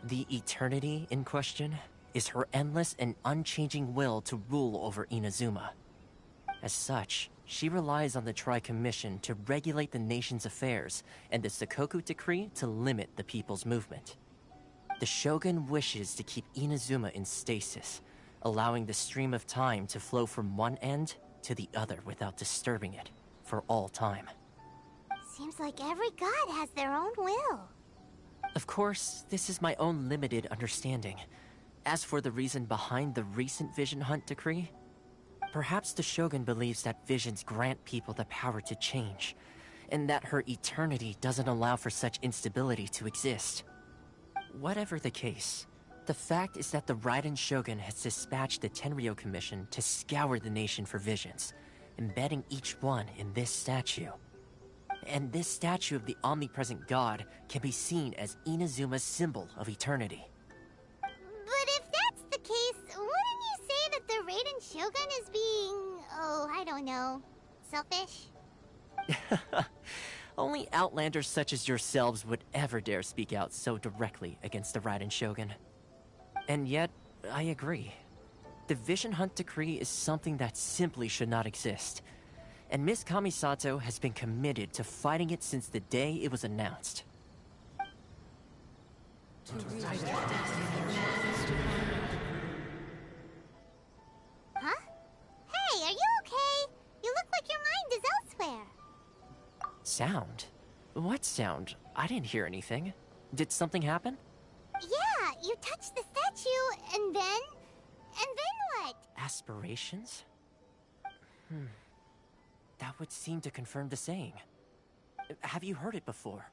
The Eternity in question is her endless and unchanging will to rule over Inazuma. As such, she relies on the Tri-Commission to regulate the nation's affairs and the Sakoku Decree to limit the people's movement. The Shogun wishes to keep Inazuma in stasis, allowing the stream of time to flow from one end to the other without disturbing it for all time. Seems like every god has their own will. Of course, this is my own limited understanding. As for the reason behind the recent Vision Hunt decree, perhaps the Shogun believes that visions grant people the power to change, and that her eternity doesn't allow for such instability to exist. Whatever the case, the fact is that the Raiden Shogun has dispatched the Tenryou Commission to scour the nation for visions, embedding each one in this statue. And this statue of the omnipresent god can be seen as Inazuma's symbol of eternity. But if that's the case, wouldn't you say that the Raiden Shogun is being, I don't know, selfish? Only outlanders such as yourselves would ever dare speak out so directly against the Raiden Shogun. And yet, I agree. The Vision Hunt decree is something that simply should not exist. And Miss Kamisato has been committed to fighting it since the day it was announced. Huh? Hey, are you okay? You look like your mind is elsewhere. Sound? What sound? I didn't hear anything. Did something happen? Yeah, you touched the statue, and then what? Aspirations? That would seem to confirm the saying. Have you heard it before?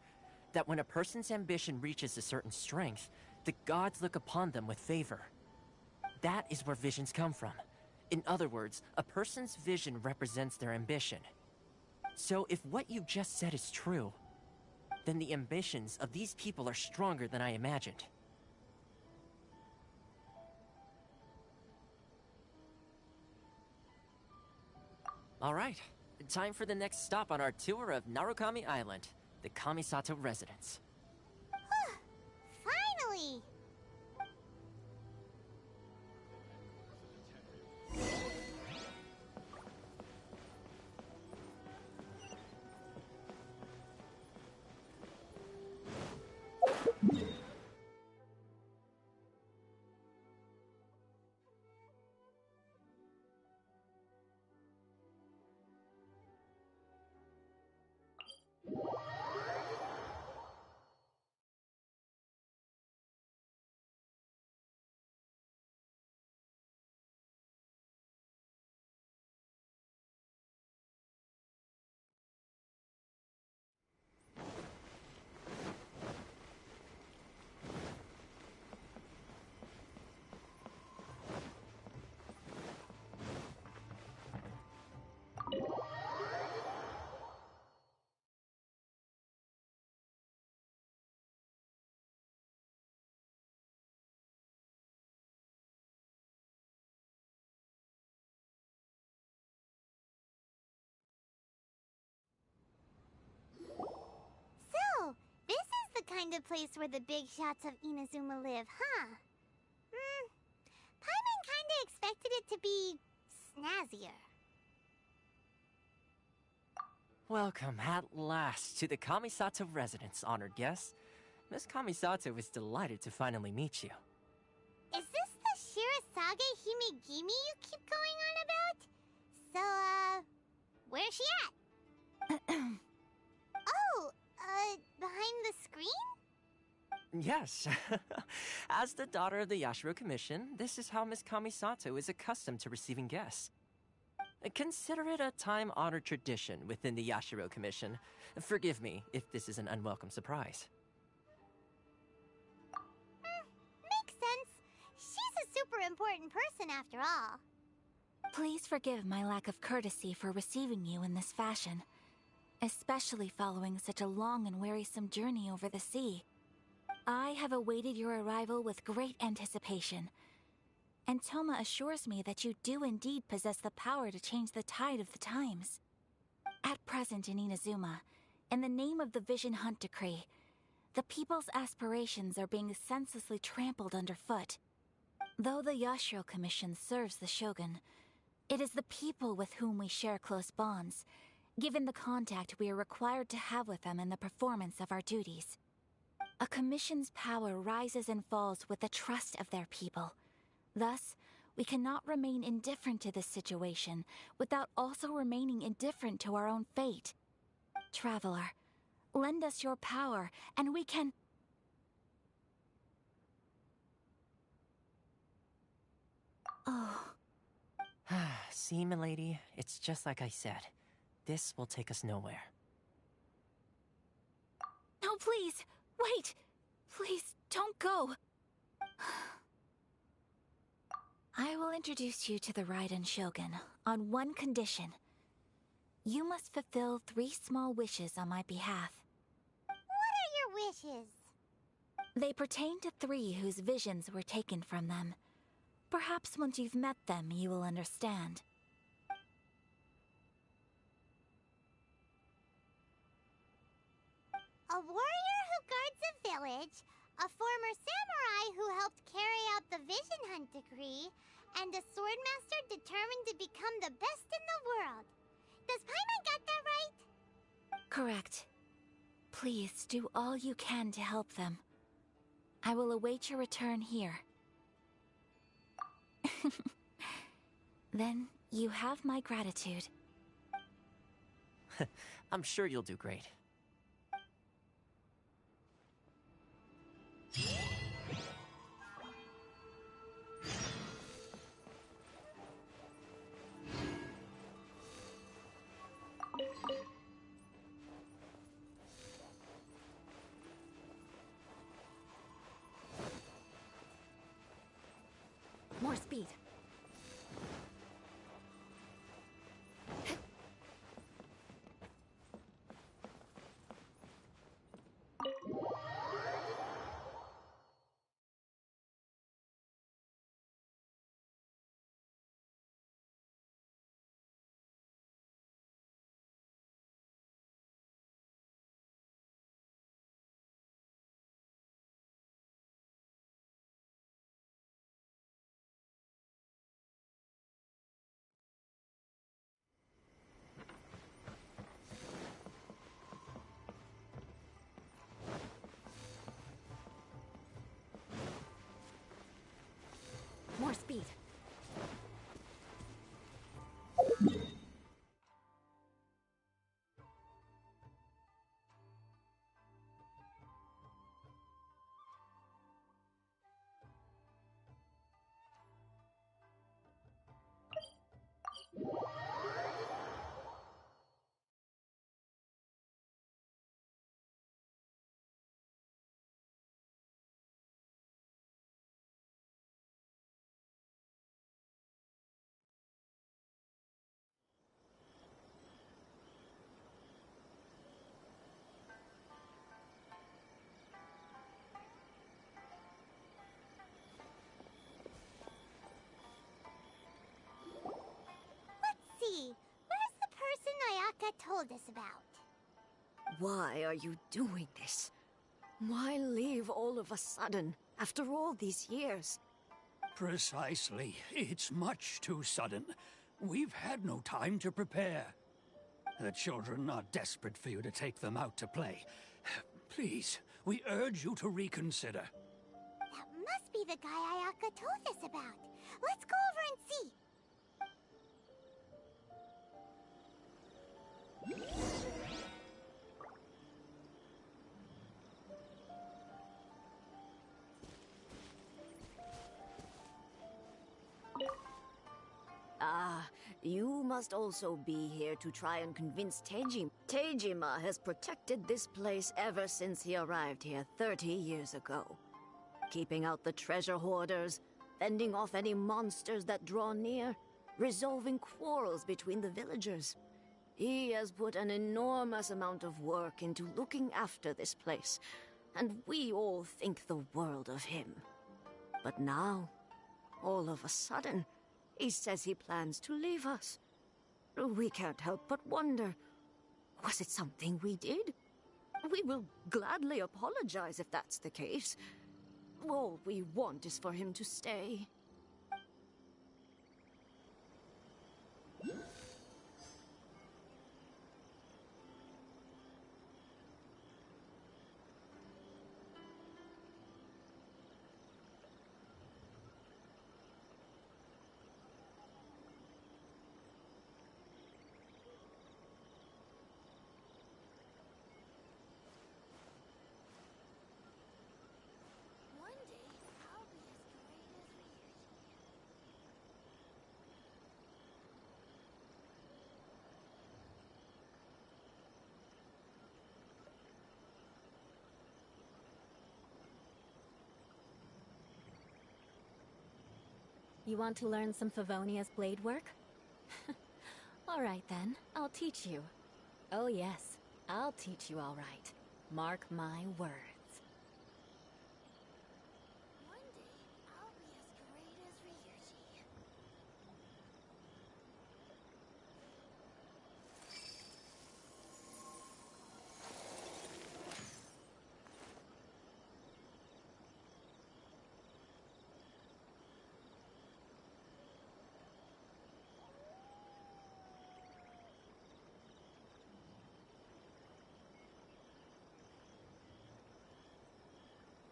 That when a person's ambition reaches a certain strength, the gods look upon them with favor. That is where visions come from. In other words, a person's vision represents their ambition. So if what you just said is true, then the ambitions of these people are stronger than I imagined. Alright, time for the next stop on our tour of Narukami Island, the Kamisato residence. Finally! So, this is the kind of place where the big shots of Inazuma live, huh? Paimon kinda expected it to be snazzier. Welcome at last to the Kamisato residence, honored guests. Miss Kamisato is delighted to finally meet you. Is this the Shirasage Himegimi you keep going on about? So, where's she at? Oh, behind the screen? Yes. As the daughter of the Yashiro Commission, this is how Miss Kamisato is accustomed to receiving guests. Consider it a time-honored tradition within the Yashiro Commission. Forgive me if this is an unwelcome surprise. Makes sense. She's a super important person after all. Please forgive my lack of courtesy for receiving you in this fashion, especially following such a long and wearisome journey over the sea. I have awaited your arrival with great anticipation, and Toma assures me that you do indeed possess the power to change the tide of the times. At present in Inazuma, in the name of the Vision Hunt Decree, the people's aspirations are being senselessly trampled underfoot. Though the Yashiro Commission serves the Shogun, it is the people with whom we share close bonds, given the contact we are required to have with them in the performance of our duties. A commission's power rises and falls with the trust of their people. Thus, we cannot remain indifferent to this situation without also remaining indifferent to our own fate. Traveler, lend us your power, and we can... Oh. See, milady, it's just like I said. This will take us nowhere. No, please! Wait! Please, don't go! I will introduce you to the Raiden Shogun on one condition. You must fulfill 3 small wishes on my behalf. What are your wishes? They pertain to 3 whose visions were taken from them. Perhaps once you've met them, you will understand. A warrior who guards a village, a former samurai who helped carry out the Vision Hunt Decree, and a swordmaster determined to become the best in the world. Does Paimon get that right? Correct. Please do all you can to help them. I will await your return here. Then you have my gratitude. I'm sure you'll do great. More speed. More speed. Where's the person Ayaka told us about? Why are you doing this? Why leave all of a sudden, after all these years? Precisely. It's much too sudden. We've had no time to prepare. The children are desperate for you to take them out to play. Please, we urge you to reconsider. That must be the guy Ayaka told us about. Let's go over and see. You must also be here to try and convince Teijima. Teijima has protected this place ever since he arrived here 30 years ago. Keeping out the treasure hoarders, fending off any monsters that draw near, resolving quarrels between the villagers. He has put an enormous amount of work into looking after this place, and we all think the world of him. But now, all of a sudden, he says he plans to leave us. We can't help but wonder, was it something we did? We will gladly apologize if that's the case. All we want is for him to stay. You want to learn some Favonia's blade work? All right then, I'll teach you. Oh yes, I'll teach you all right. Mark my words.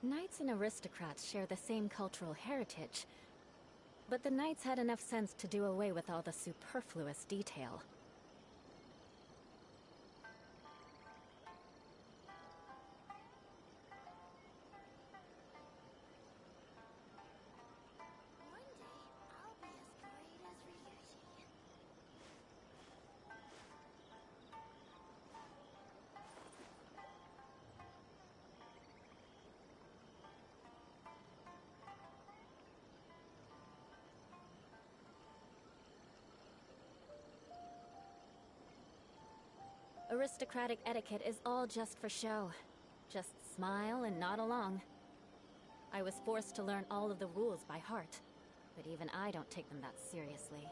Knights and aristocrats share the same cultural heritage, but the knights had enough sense to do away with all the superfluous detail. Aristocratic etiquette is all just for show. Just smile and nod along. I was forced to learn all of the rules by heart, but even I don't take them that seriously.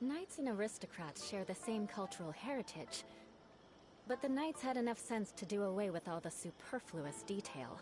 Knights and aristocrats share the same cultural heritage, but the knights had enough sense to do away with all the superfluous detail.